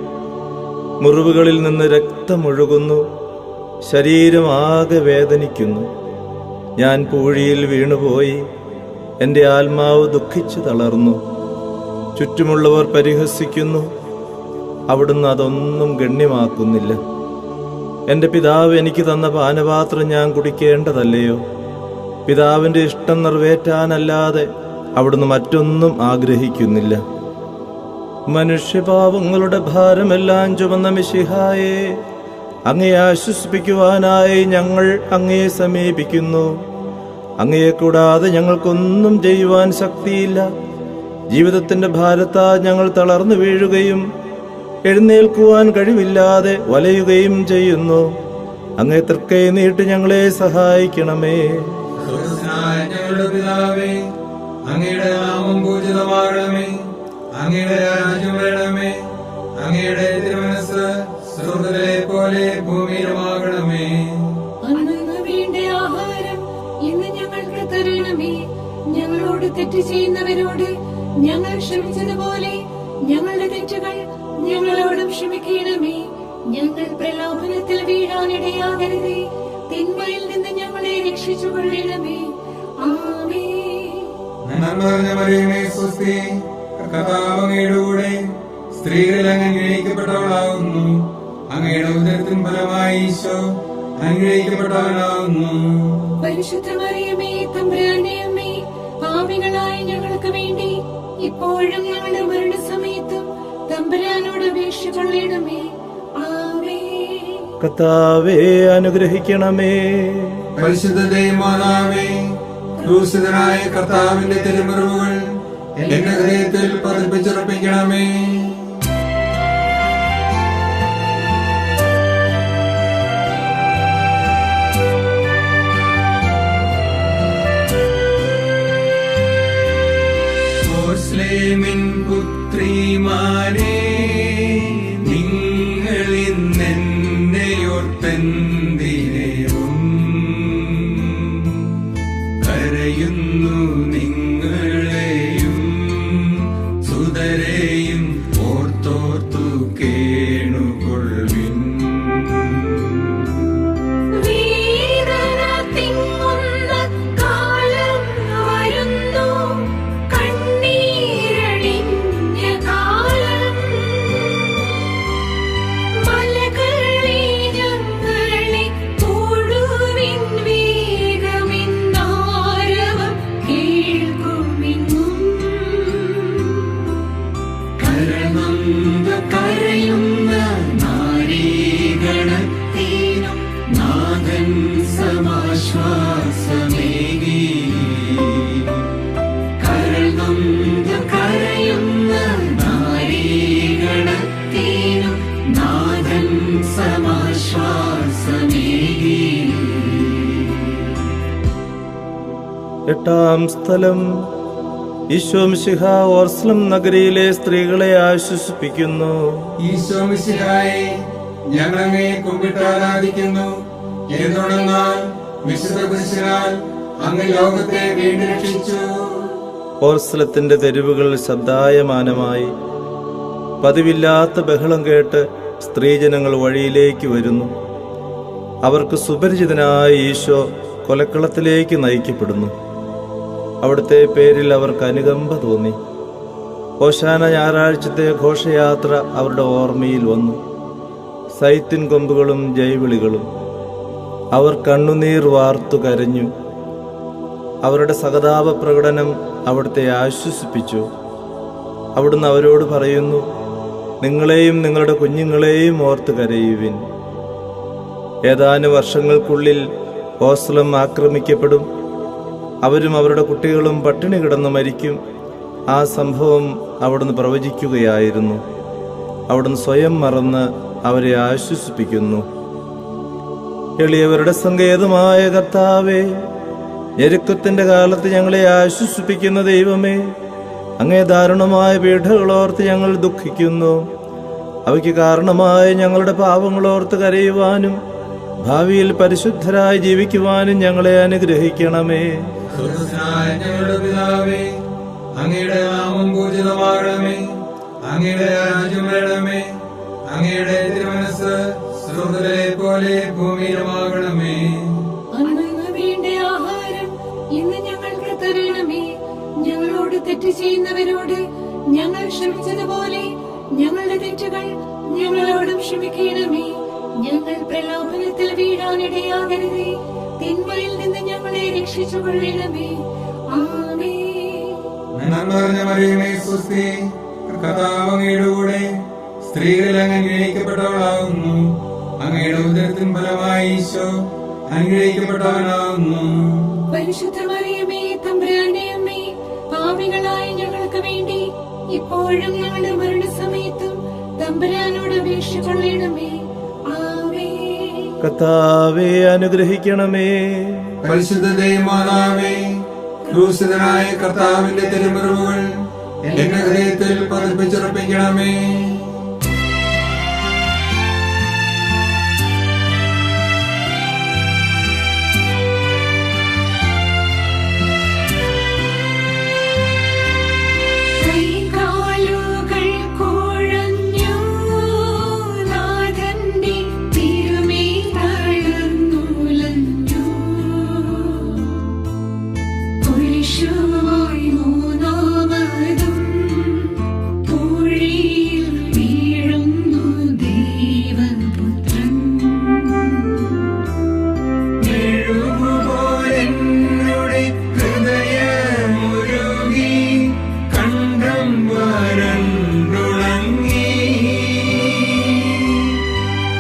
മുറിവുകളിൽ നിന്ന് രക്തമൊഴുകുന്നു. ശരീരം ആകെ വേദനിക്കുന്നു. ഞാൻ പൂഴിയിൽ വീണുപോയി. എൻ്റെ ആത്മാവ് ദുഃഖിച്ചു തളർന്നു. ചുറ്റുമുള്ളവർ പരിഹസിക്കുന്നു. അവിടുന്ന് അതൊന്നും ഗണ്യമാക്കുന്നില്ല. എൻ്റെ പിതാവ് എനിക്ക് തന്ന പാനപാത്രം ഞാൻ കുടിക്കേണ്ടതല്ലയോ? പിതാവിൻ്റെ ഇഷ്ടം നിറവേറ്റാനല്ലാതെ അവിടുന്ന് മറ്റൊന്നും ആഗ്രഹിക്കുന്നില്ല. മനുഷ്യപാവങ്ങളുടെ ഭാരമെല്ലാം ചുമന്ന മിശിഹായെ, അങ്ങയെ ആശ്വസിപ്പിക്കുവാനായി ഞങ്ങൾ അങ്ങയെ സമീപിക്കുന്നു. അങ്ങയെ കൂടാതെ ഞങ്ങൾക്കൊന്നും ചെയ്യുവാൻ ശക്തിയില്ല. ജീവിതത്തിന്റെ ഭാരത്താൽ ഞങ്ങൾ തളർന്നു വീഴുകയും എഴുന്നേൽക്കുവാൻ കഴിവില്ലാതെ വലയുകയും ചെയ്യുന്നു. അങ്ങേ തൃക്കൈ നീട്ടി ഞങ്ങളെ സഹായിക്കണമേ. സ്വർഗ്ഗസ്ഥനായ ഞങ്ങളുടെ പിതാവേ, അങ്ങയുടെ നാമം പൂജിതമാകണമേ. അങ്ങയുടെ രാജ്യം വരണമേ. അങ്ങയുടെ തിരുമനസ്സ് സ്വർഗ്ഗത്തിലെ പോലെ ഭൂമിയിലുമാകണമേ. അന്നു വേണ്ട ആഹാരം ഇന്ന് ഞങ്ങൾക്ക് തരണമേ. ഞങ്ങളോട് തെറ്റ് ചെയ്യുന്നവരോട് ഞങ്ങൾ ക്ഷമിച്ചതുപോലെ ഞങ്ങളുടെ തെറ്റുകൾ ഞങ്ങളോടും ക്ഷമിക്കണമേ. ഞങ്ങൾ പ്രലോഭനത്തിൽ വീഴാനിടയാകരുതേ. തിന്മയിൽ നിന്ന് ഞങ്ങളെ രക്ഷിച്ചുകൊള്ളണമേ. ആമേൻ. നന്മ നിറഞ്ഞ മറിയമേ, സ്വസ്തി. കർത്താവ് അങ്ങയുടെ കൂടെ സ്ത്രീകളിൽ അങ്ങ് അനുഗ്രഹിക്കപ്പെട്ടവളാകുന്നു. അങ്ങയുടെ ഉദരത്തിൻ ഫലമായി ഈശോ അനുഗ്രഹിക്കപ്പെട്ടവനാകുന്നു. പരിശുദ്ധ മറിയമേ, തമ്പുരാന്റെ അമ്മേ, പാപികളായ ഞങ്ങൾക്ക് വേണ്ടി ഇപ്പോഴും ഞങ്ങളുടെ മരണസമയത്തും തമ്പുരാനോട് അപേക്ഷിച്ചുകൊള്ളണമേ. ആമേൻ. കർത്താവേ അനുഗ്രഹിക്കണമേ. പരിശുദ്ധ ദൈവമാതാവേ, ക്രൂശിതനായ കർത്താവിന്റെ തിരുമുറിവുകൾ എന്റെ ഹൃദയത്തിൽ പതിപ്പിച്ചുറപ്പിക്കണമേ. മുസ്ലിമിൻ പുത്രിമാരെ, നിങ്ങളിന്നെയോർത്തെന്തിനേവും കരയുന്നു. നിങ്ങളെയും സുതരെയും ഓർത്തോർത്തു കേണുകൊള്ളിൻ. വേദന തിങ്ങുന്ന കാലം വരുന്നു, കണ്ണീരണിഞ്ഞ കാലം. മലകളെ ഞങ്ങളെ തൊടുവിൻ, വേഗമെന്നാരവം കേൾക്കുമെന്നും. കരയുന്ന നാരീഗണത്തിനും നാഥൻ സമാശ്വാസമേകി. കരയുന്ന നാരീഗണത്തിനും നാഥൻ സമാശ്വാസമേകി. എട്ടാം സ്ഥലം. ഈശോ മിശിഹാ ഓർസ്ലം നഗരിയിലെ സ്ത്രീകളെ ആശ്വസിപ്പിക്കുന്നു. ഈശോ മിശിഹായെ, ഞങ്ങൾ അങ്ങയെ കുമ്പിട്ട് ആരാധിക്കുന്നു. എന്തുകൊണ്ടെന്നാൽ വിശുദ്ധ കുരിശിനാൽ അങ്ങ് ലോകത്തെ വീണ്ടും രക്ഷിച്ചു. ഓർസ്ലത്തിന്റെ തെരുവുകൾ ശബ്ദായമാനമായി. പതിവില്ലാത്ത ബഹളം കേട്ട് സ്ത്രീജനങ്ങൾ വഴിയിലേക്ക് വരുന്നു. അവർക്ക് സുപരിചിതനായ ഈശോ കൊലക്കളത്തിലേക്ക് നയിക്കപ്പെടുന്നു. അവിടുത്തെ പേരിൽ അവർക്ക് അനുകമ്പ തോന്നി. ഹോശാന ഞായറാഴ്ചത്തെ ഘോഷയാത്ര അവരുടെ ഓർമ്മയിൽ വന്നു. സൈത്തിൻ കൊമ്പുകളും ജൈവിളികളും. അവർ കണ്ണുനീർ വാർത്തു കരഞ്ഞു. അവരുടെ സഹതാപ പ്രകടനം അവിടുത്തെ ആശ്വസിപ്പിച്ചു. അവിടുന്ന് അവരോട് പറയുന്നു, നിങ്ങളെയും നിങ്ങളുടെ കുഞ്ഞുങ്ങളെയും ഓർത്ത് കരയുവിൻ. ഏതാനും വർഷങ്ങൾക്കുള്ളിൽ ഓസ്ലം ആക്രമിക്കപ്പെടും. അവരും അവരുടെ കുട്ടികളും പട്ടിണി കിടന്ന് മരിക്കും. ആ സംഭവം അവിടുന്ന് പ്രവചിക്കുകയായിരുന്നു. അവിടുന്ന് സ്വയം മറന്ന് അവരെ ആശ്വസിപ്പിക്കുന്നു. എളിയവരുടെ സങ്കേതമായ കർത്താവേ, ഞെരുക്കത്തിന്റെ കാലത്ത് ഞങ്ങളെ ആശ്വസിപ്പിക്കുന്ന ദൈവമേ, അങ്ങേ ദാരുണമായ പീഡകളോർത്ത് ഞങ്ങൾ ദുഃഖിക്കുന്നു. അവയ്ക്ക് കാരണമായ ഞങ്ങളുടെ പാപങ്ങളോർത്ത് കരയുവാനും ഭാവിയിൽ പരിശുദ്ധരായി ജീവിക്കുവാനും ഞങ്ങളെ അനുഗ്രഹിക്കണമേ. സ്വർഗ്ഗസ്ഥനായ ഞങ്ങളുടെ പിതാവേ, അങ്ങയുടെ നാമം പൂജിതമാകണമേ. അങ്ങയുടെ രാജ്യം വരണമേ. അങ്ങയുടെ തിരുമനസ്സ് സ്വർഗ്ഗത്തിലെ പോലെ ഭൂമിയിലുമാകണമേ. അന്ന് വേണ്ട ആഹാരം ഇന്ന് ഞങ്ങൾക്ക് തരണമേ. ഞങ്ങളോട് തെറ്റ് ചെയ്യുന്നവരോട് ഞങ്ങൾ ക്ഷമിച്ചതുപോലെ ഞങ്ങളുടെ തെറ്റുകൾ ഞങ്ങളോടും ക്ഷമിക്കണമേ. ഞങ്ങൾ പ്രലോഭനത്തിൽ വീഴാനിടയാകരുതേ. തിന്മയിൽ നിന്ന് ഞങ്ങളെ രക്ഷിച്ചുകൊള്ളണമേ. ആമേൻ. നന്മ നിറഞ്ഞ മറിയമേ, സ്വസ്തി. കർത്താവ് അങ്ങയുടെ കൂടെ സ്ത്രീകളിൽ അങ്ങ് അനുഗ്രഹിക്കപ്പെട്ടവളാകുന്നു. അങ്ങയുടെ ഉദരത്തിൻ ഫലമായി ഈശോ അനുഗ്രഹിക്കപ്പെട്ടവനാകുന്നു. പരിശുദ്ധ മറിയമേ, തമ്പുരാന്റെ അമ്മേ, പാപികളായ ഞങ്ങൾക്ക് വേണ്ടി ഇപ്പോഴും ഞങ്ങളുടെ മരണസമയത്തും തമ്പുരാനോട് അപേക്ഷിച്ചുകൊള്ളണമേ. ആമേൻ. കർത്താവേ, അനുഗ്രഹിക്കണമേ. പരിശുദ്ധ ദൈവമാതാവേ, ക്രൂശിതനായ കർത്താവിന്റെ തിരുമുറിവുകൾ എന്റെ ഹൃദയത്തിൽ പതിപ്പിച്ചുറപ്പിക്കണമേ. കൈകാലുകൾ കുഴഞ്ഞു നാഥന്റെ തിരുമേൽ തളർന്നുലഞ്ഞു. കുരിശുമായി മൂന്നാമതും പൂഴിയിൽ വീഴുന്നു ദൈവപുത്രൻ. മെഴുകുപോലെന്നുടെ ഹൃദയമുരുകി, കണ്ഠം വരണ്ടുണങ്ങി.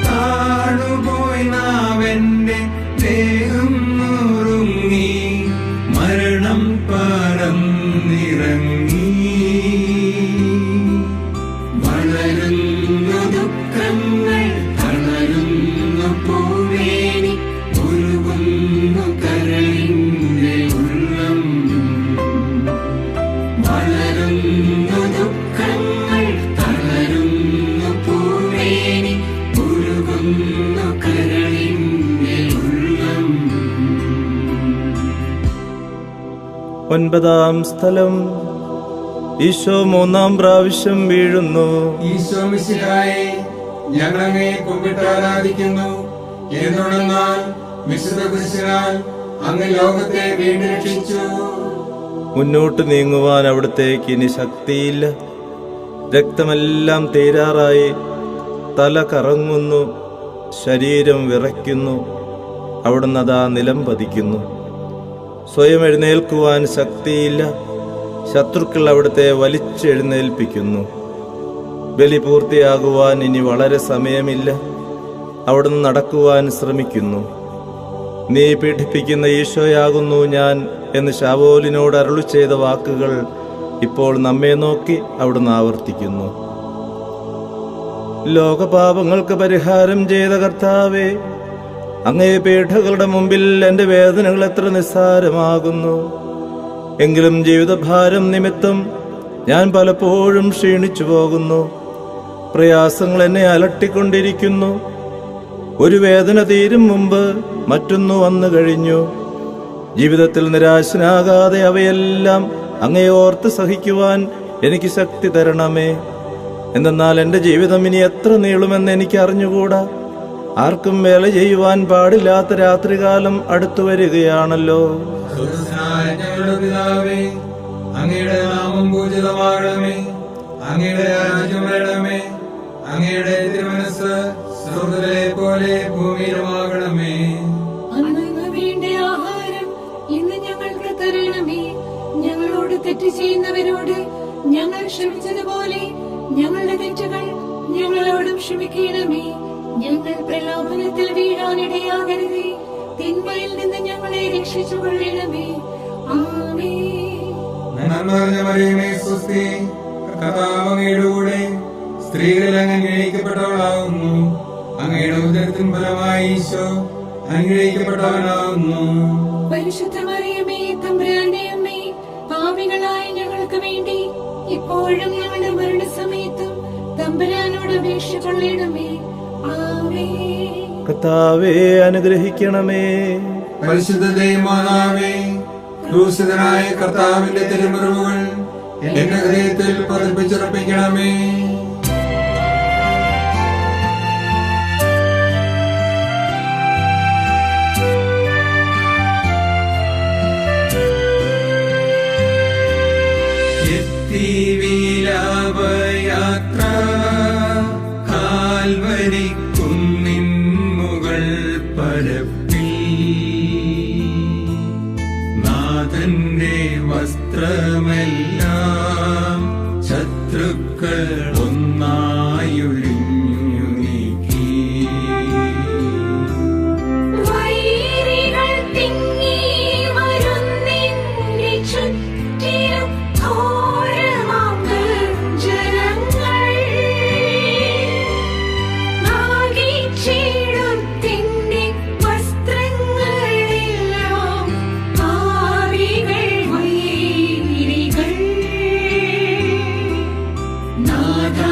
താണുപോയി നാവെന്റെ ദേഹം നുറുങ്ങി, മരണം പറന്നിറങ്ങി. വളരുന്നു ദുഃഖങ്ങൾ, തളരുന്നു പൂവേണി, ഉരുകുന്നു കരളിന്റെ ഉള്ളം. വളരുന്നു ദുഃഖങ്ങൾ, തളരുന്നു പൂവേണി, ഉരുകുന്നു കരളിന്റെ ഉള്ളം. 9-ാം സ്ഥലം. ഈശോ 3-ാം പ്രാവശ്യം വീഴുന്നു. ഈശോ മിശിഹായെ, ഞങ്ങളങ്ങയെ കുമ്പിട്ട് ആരാധിക്കുന്നു. എന്തുകൊണ്ടെന്നാൽ വിശുദ്ധ കുരിശിനാൽ അങ്ങ് ലോകത്തെ വീണ്ടും രക്ഷിച്ചു. മുന്നോട്ട് നീങ്ങുവാൻ അവിടത്തേക്ക് ഇനി ശക്തിയില്ല. രക്തമെല്ലാം തീരാറായി. തല കറങ്ങുന്നു, ശരീരം വിറയ്ക്കുന്നു. അവിടുന്ന് അതാ നിലം പതിക്കുന്നു. സ്വയം എഴുന്നേൽക്കുവാൻ ശക്തിയില്ല. ശത്രുക്കൾ അവിടുത്തെ വലിച്ചെഴുന്നേൽപ്പിക്കുന്നു. ബലി പൂർത്തിയാകുവാൻ ഇനി വളരെ സമയമില്ല. അവിടുന്ന് നടക്കുവാൻ ശ്രമിക്കുന്നു. നീ പീഡിപ്പിക്കുന്ന ഈശോയാകുന്നു ഞാൻ എന്ന് ശാവോലിനോട് അരുളി ചെയ്ത വാക്കുകൾ ഇപ്പോൾ നമ്മെ നോക്കി അവിടുന്ന് ആവർത്തിക്കുന്നു. ലോകപാപങ്ങൾക്ക് പരിഹാരം ചെയ്ത കർത്താവേ, അങ്ങേ പീഠകളുടെ മുമ്പിൽ എന്റെ വേദനകൾ എത്ര നിസ്സാരമാകുന്നു. എങ്കിലും ജീവിതഭാരം നിമിത്തം ഞാൻ പലപ്പോഴും ക്ഷീണിച്ചു പോകുന്നു. പ്രയാസങ്ങൾ എന്നെ അലട്ടിക്കൊണ്ടിരിക്കുന്നു. ഒരു വേദന തീരും മുമ്പ് മറ്റൊന്നു വന്നു കഴിഞ്ഞു. ജീവിതത്തിൽ നിരാശനാകാതെ അവയെല്ലാം അങ്ങേ ഓർത്ത് സഹിക്കുവാൻ എനിക്ക് ശക്തി തരണമേ. എന്തെന്നാൽ എന്റെ ജീവിതം ഇനി എത്ര നീളുമെന്ന് എനിക്ക് അറിഞ്ഞുകൂടാ. ആർക്കും വേല ചെയ്യുവാൻ പാടില്ലാത്ത രാത്രികാലം അടുത്തു വരികയാണല്ലോ. സ്വർഗ്ഗസ്ഥനായ ഞങ്ങളുടെ പിതാവേ, അങ്ങയുടെ നാമം പൂജിതമാകണമേ. അങ്ങയുടെ രാജ്യം വരണമേ. അങ്ങയുടെ തിരുമനസ്സ് സ്വർഗ്ഗത്തിലെ പോലെ ഭൂമിയിലുമാകണമേ. അന്ന് വേണ്ട ആഹാരം ഇന്ന് ഞങ്ങൾക്ക് തരണമേ. ഞങ്ങളോട് തെറ്റ് ചെയ്യുന്നവരോട് ഞങ്ങൾ ക്ഷമിച്ചതുപോലെ ഞങ്ങളുടെ തെറ്റുകൾ ഞങ്ങളോടും ക്ഷമിക്കണമേ. ഞങ്ങൾ പ്രലോഭനത്തിൽ വീഴാനിടയാകരുതേ, തിന്മയിൽ നിന്ന് ഞങ്ങളെ രക്ഷിച്ചുകൊള്ളണമേ. ആമേൻ. നന്മ നിറഞ്ഞ മറിയമേ സ്വസ്തി, കർത്താവ് അങ്ങയുടെ കൂടെ സ്ത്രീകളിൽ അങ്ങ് അനുഗ്രഹിക്കപ്പെട്ടവളാകുന്നു. അങ്ങയുടെ ഉദരത്തിൻ ഫലമായി ഈശോ അനുഗ്രഹിക്കപ്പെട്ടവനാകുന്നു. പരിശുദ്ധ മറിയമേ, തമ്പുരാന്റെ അമ്മേ, പാപികളായ ഞങ്ങൾക്ക് വേണ്ടി ഇപ്പോഴും ഞങ്ങളുടെ മരണസമയത്തും തമ്പുരാനോട് അപേക്ഷിച്ചുകൊള്ളണമേ. ആമേൻ. കർത്താവേ അനുഗ്രഹിക്കണമേ. പരിശുദ്ധ ദൈവമാതാവേ, ക്രൂശിതനായ കർത്താവിന്റെ തിരുമുറിവുകൾ എന്റെ ഹൃദയത്തിൽ പതിപ്പിച്ചുറപ്പിക്കണമേ. വിലാപയാത്ര കാൽവരി കുന്നിൻ മുകൾ പരപ്പിൽ നാഥന്റെ വസ്ത്രമെല്ലാം ശത്രുക്കൾ ഒന്നായൊഴിഞ്ഞു നീക്കി. വൈരികൾ തിങ്ങി വരുന്നെന്റെ ചുറ്റിലും ഘോരമാം ഗർജ്ജനങ്ങൾ. നാഗിച്ചിടുത്തിന്റെ വസ്ത്രങ്ങളെല്ലാം പാപികൾ വൈരികൾ. നാദാവിശുദ്ധീതൻ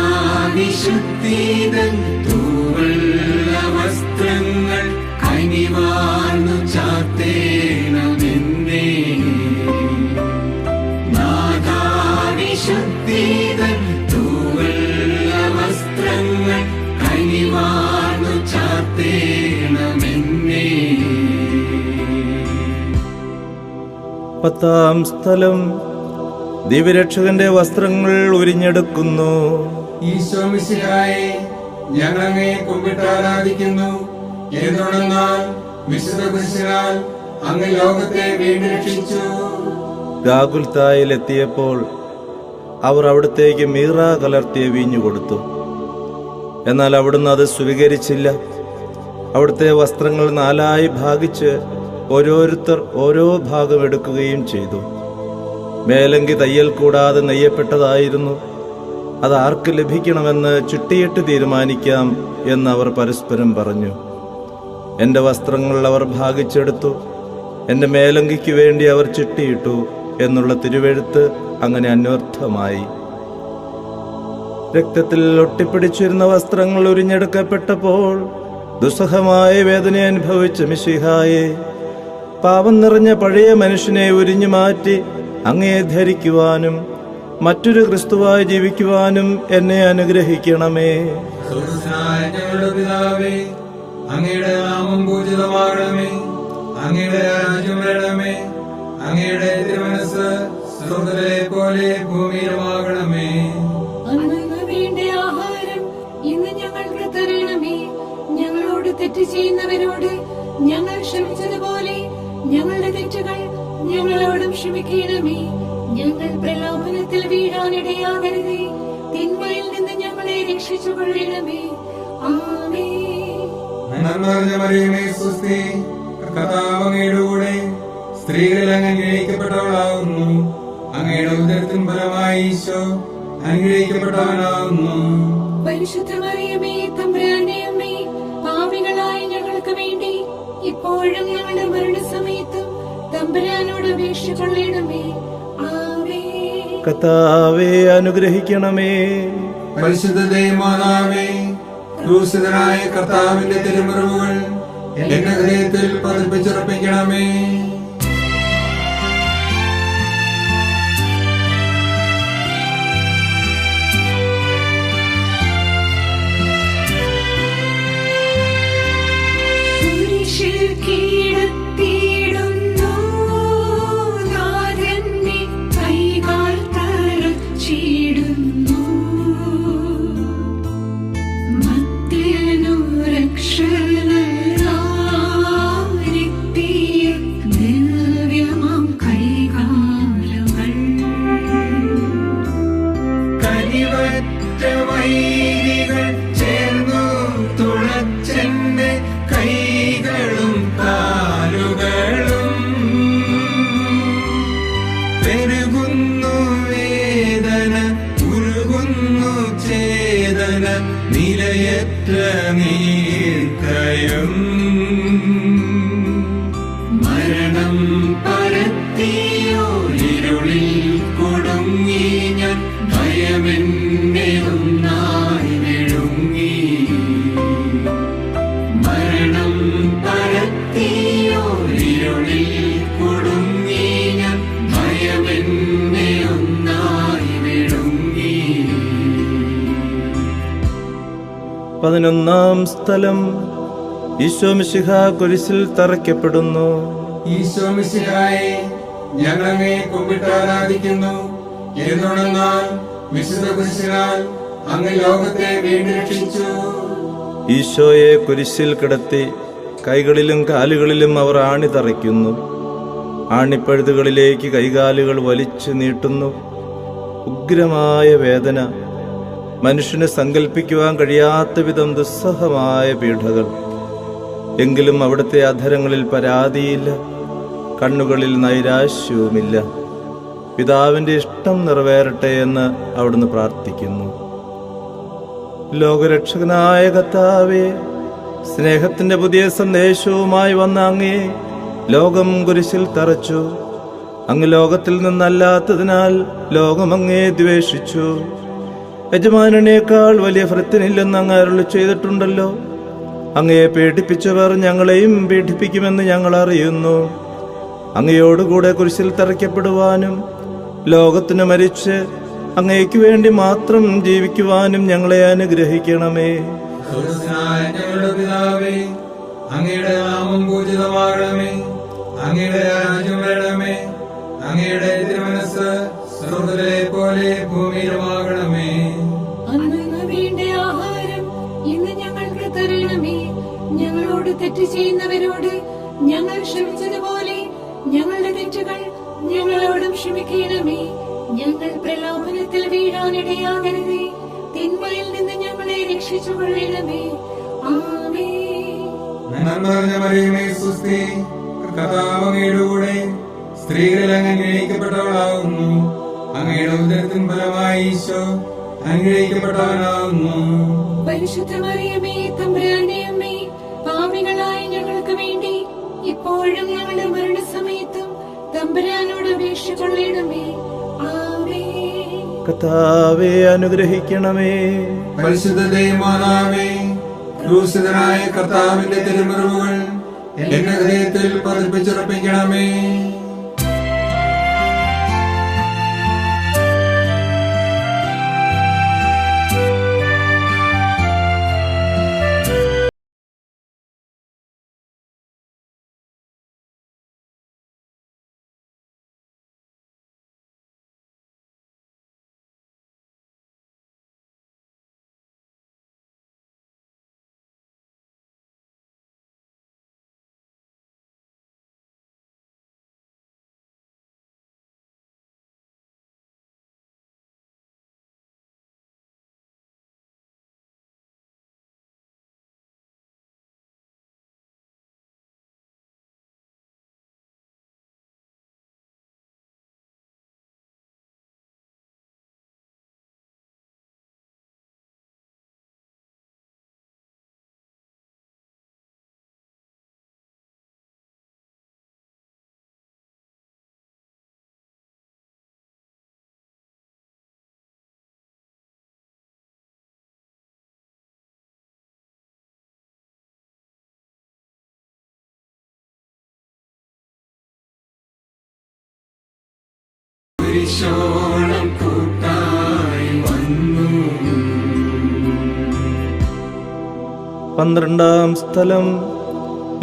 തൂവെള്ള വസ്ത്രങ്ങൾ കനിവാർന്നു ചാർത്തേണമെന്നേ. നാദാവിശുദ്ധീതൻ തൂവെള്ള വസ്ത്രങ്ങൾ കനിവാർന്നു ചാർത്തേണമെന്നേ. പത്താം സ്ഥലം ദിവ്യരക്ഷകന്റെ വസ്ത്രങ്ങൾ ഉരിഞ്ഞെടുക്കുന്നു. ഈശോ മിശിഹായെ, ഞങ്ങൾ അങ്ങയെ കുമ്പിട്ട് ആരാധിക്കുന്നു. എന്തുകൊണ്ടെന്നാൽ വിശുദ്ധ കുരിശിനാൽ അങ്ങ് ലോകത്തെ വീണ്ടും രക്ഷിച്ചു. ഗാഗുൽത്തായിൽ എത്തിയപ്പോൾ അവർ അവിടത്തേക്ക് മീറ കലർത്തിയ വീഞ്ഞു കൊടുത്തു. എന്നാൽ അവിടുന്ന് അത് സ്വീകരിച്ചില്ല. അവിടുത്തെ വസ്ത്രങ്ങൾ 4 ഭാഗിച്ച് ഓരോരുത്തർ ഓരോ ഭാഗം എടുക്കുകയും ചെയ്തു. മേലങ്കി തയ്യൽ കൂടാതെ നെയ്യപ്പെട്ടതായിരുന്നു. അത് ആർക്ക് ലഭിക്കണമെന്ന് ചുട്ടിയിട്ട് തീരുമാനിക്കാം എന്ന് അവർ പരസ്പരം പറഞ്ഞു. എന്റെ വസ്ത്രങ്ങൾ അവർ ഭാഗിച്ചെടുത്തു, എന്റെ മേലങ്കിക്ക് വേണ്ടി അവർ ചിട്ടിയിട്ടു എന്നുള്ള തിരുവെഴുത്ത് അങ്ങനെ അന്വർത്ഥമായി. രക്തത്തിൽ ഒട്ടിപ്പിടിച്ചിരുന്ന വസ്ത്രങ്ങൾ ഉരിഞ്ഞെടുക്കപ്പെട്ടപ്പോൾ ദുസ്സഹമായ വേദന അനുഭവിച്ച മിശിഹായെ, പാപം നിറഞ്ഞ പഴയ മനുഷ്യനെ ഉരിഞ്ഞു മാറ്റി അങ്ങയെ ധരിക്കുവാനും മറ്റൊരു ക്രിസ്തുവായി ജീവിക്കുവാനും എന്നെ അനുഗ്രഹിക്കണമേ. സ്വർഗ്ഗസ്ഥനായ ഞങ്ങളുടെ പിതാവേ, അങ്ങയുടെ നാമം പൂജിതമാകണമേ. അങ്ങയുടെ രാജ്യം വരണമേ. അങ്ങയുടെ തിരുമനസ്സ് സ്വർഗ്ഗത്തിലെ പോലെ ഭൂമിയിലുമാകണമേ. അന്നു വേണ്ട ആഹാരം ഇന്ന് ഞങ്ങൾക്ക് തരണമേ. ഞങ്ങളോട് തെറ്റ് ചെയ്യുന്നവരോട് ഞങ്ങൾ ക്ഷമിച്ചതുപോലെ ഞങ്ങളുടെ തെറ്റുകൾ ഞങ്ങളോടും ക്ഷമിക്കണമേ. ഞങ്ങൾ പ്രലോഭനത്തിൽ വീഴാനിടയാകരുതേ, തിന്മയിൽ നിന്ന് ഞങ്ങളെ രക്ഷിച്ചുകൊള്ളണമേ. ആമേൻ. നന്മ നിറഞ്ഞ മറിയമേ സ്വസ്തി, കർത്താവ് അങ്ങയുടെ കൂടെ സ്ത്രീകളിൽ അങ്ങ് അനുഗ്രഹിക്കപ്പെട്ടവളാകുന്നു. അങ്ങയുടെ ഉദരത്തിൻ ഫലമായി ഈശോ അനുഗ്രഹിക്കപ്പെട്ടവനാകുന്നു. പരിശുദ്ധ മറിയമേ, തമ്പുരാന്റെ അമ്മേ, പാപികളായ ഞങ്ങൾക്ക് വേണ്ടി ഇപ്പോഴും ഞങ്ങളുടെ മരണസമയത്തും തമ്പുരാനോട് അപേക്ഷിച്ചുകൊള്ളണമേ. ആമേൻ. കർത്താവേ അനുഗ്രഹിക്കണമേ. പരിശുദ്ധ ദൈവമാതാവേ, ക്രൂശിതനായ കർത്താവിന്റെ തിരുമുറിവുകൾ എന്റെ ഹൃദയത്തിൽ പതിപ്പിച്ചുറപ്പിക്കണമേ. കുരിശിൽ കീഴത്തിയിടുന്നു നാഥന്റെ കൈകാൽ തറച്ചിടുന്നു. മർത്യനു രക്ഷകനായി നിലയറ്റ നീർക്കയും മരണം പരത്തിയോരിരുളിൽ കൊടുങ്ങി ഞാൻ ഭയമെന്നെ ഒന്നായി വിഴുങ്ങി മരണം പരത്തിയോരിരുളിൽ കൊടുങ്ങി ഞാൻ ഭയമെന്നെ ഒന്നായി വിഴുങ്ങി. 11-ാം സ്ഥലം. ഈശോമിശിഹാ കുരിശിൽ തറയ്ക്കപ്പെടുന്നു. ഈശോമിശിഹായെ ഞങ്ങളങ്ങേ കുമ്പിട്ട് ആരാധിക്കുന്നു. എന്തുകൊണ്ടെന്നാൽ വിശുദ്ധ കുരിശിനാൽ അങ്ങ് ലോകത്തെ വീണ്ടും രക്ഷിച്ചു. ഈശോയെ കുരിശിൽ കിടത്തി കൈകളിലും കാലുകളിലും അവർ ആണി തറയ്ക്കുന്നു. ആണിപ്പഴുതുകളിലേക്ക് കൈകാലുകൾ വലിച്ചു നീട്ടുന്നു. ഉഗ്രമായ വേദന, മനുഷ്യന് സങ്കല്പിക്കുവാൻ കഴിയാത്ത വിധം ദുസ്സഹമായ പീഡകൾ. എങ്കിലും അവിടുത്തെ അധരങ്ങളിൽ പരാതിയില്ല, കണ്ണുകളിൽ നൈരാശ്യവുമില്ല. പിതാവിന്റെ ഇഷ്ടം നിറവേറട്ടെ എന്ന് അവിടുന്ന് പ്രാർത്ഥിക്കുന്നു. ലോകരക്ഷകനായ കർത്താവേ, സ്നേഹത്തിന്റെ പുതിയ സന്ദേശവുമായി വന്ന അങ്ങേ ലോകം കുരിശിൽ തറച്ചു. അങ്ങ് ലോകത്തിൽ നിന്നല്ലാത്തതിനാൽ ലോകം അങ്ങേ ദ്വേഷിച്ചു. യജമാനേക്കാൾ വലിയ ഭൃത്യനില്ലെന്ന് അങ്ങ് അരുളി ചെയ്തിട്ടുണ്ടല്ലോ. അങ്ങയെ പീഡിപ്പിച്ചവർ ഞങ്ങളെയും പീഡിപ്പിക്കുമെന്ന് ഞങ്ങൾ അറിയുന്നു. അങ്ങയോടുകൂടെ കുരിശിൽ തറയ്ക്കപ്പെടുവാനും ലോകത്തിന് മരിച്ച് അങ്ങയ്ക്ക് വേണ്ടി മാത്രം ജീവിക്കുവാനും ഞങ്ങളെ അനുഗ്രഹിക്കണമേ. സ്വർഗ്ഗസ്ഥനായ ഞങ്ങളുടെ പിതാവേ, അങ്ങയുടെ നാമം പൂജിതമാകണമേ. അങ്ങയുടെ രാജ്യം വരണമേ. അങ്ങയുടെ തിരുമനസ്സ് സ്വർഗ്ഗത്തിലെ പോലെ ഭൂമിയിലുമാകണമേ. അന്നു വേണ്ട ആഹാരം ഇന്ന് ഞങ്ങൾക്ക് തരണമേ. ഞങ്ങളോട് തെറ്റ് ചെയ്യുന്നവരോട് ഞങ്ങൾ ക്ഷമിച്ചതുപോലെ ഞങ്ങളുടെ തെറ്റുകൾ ഞങ്ങളോടും ക്ഷമിക്കണമേ. ഞങ്ങൾ പ്രലോഭനത്തിൽ വീഴാനിടയാകരുതേ. തിന്മയിൽ നിന്ന് ഞങ്ങളെ രക്ഷിച്ചുകൊള്ളണമേ. ആമേൻ. നന്മ നിറഞ്ഞ മറിയമേ, സ്വസ്തി. കർത്താവ് അങ്ങയുടെ കൂടെ സ്ത്രീകളിൽ അങ്ങ് അനുഗ്രഹിക്കപ്പെട്ടവളാകുന്നു. അങ്ങയുടെ ഉദരത്തിൻ ഫലമായി ഈശോ അനുഗ്രഹിക്കപ്പെട്ടവനാകുന്നു. പരിശുദ്ധ മറിയമേ, തമ്പുരാന്റെ അമ്മേ, പാപികളായ ഞങ്ങൾക്ക് വേണ്ടി ഇപ്പോഴും ഞങ്ങളുടെ മരണസമയത്തും തമ്പുരാനോട് അപേക്ഷിച്ചുകൊള്ളണമേ. ആമേൻ. കർത്താവേ അനുഗ്രഹിക്കണമേ. പരിശുദ്ധ ദൈവമാതാവേ, ക്രൂശിതനായ കർത്താവിന്റെ തിരുമുറിവുകൾ എന്റെ ഹൃദയത്തിൽ പതിപ്പിച്ചുറപ്പിക്കണമേ. കുരിശോളം കൂട്ടായി വന്നു. 12-ാം സ്ഥലം.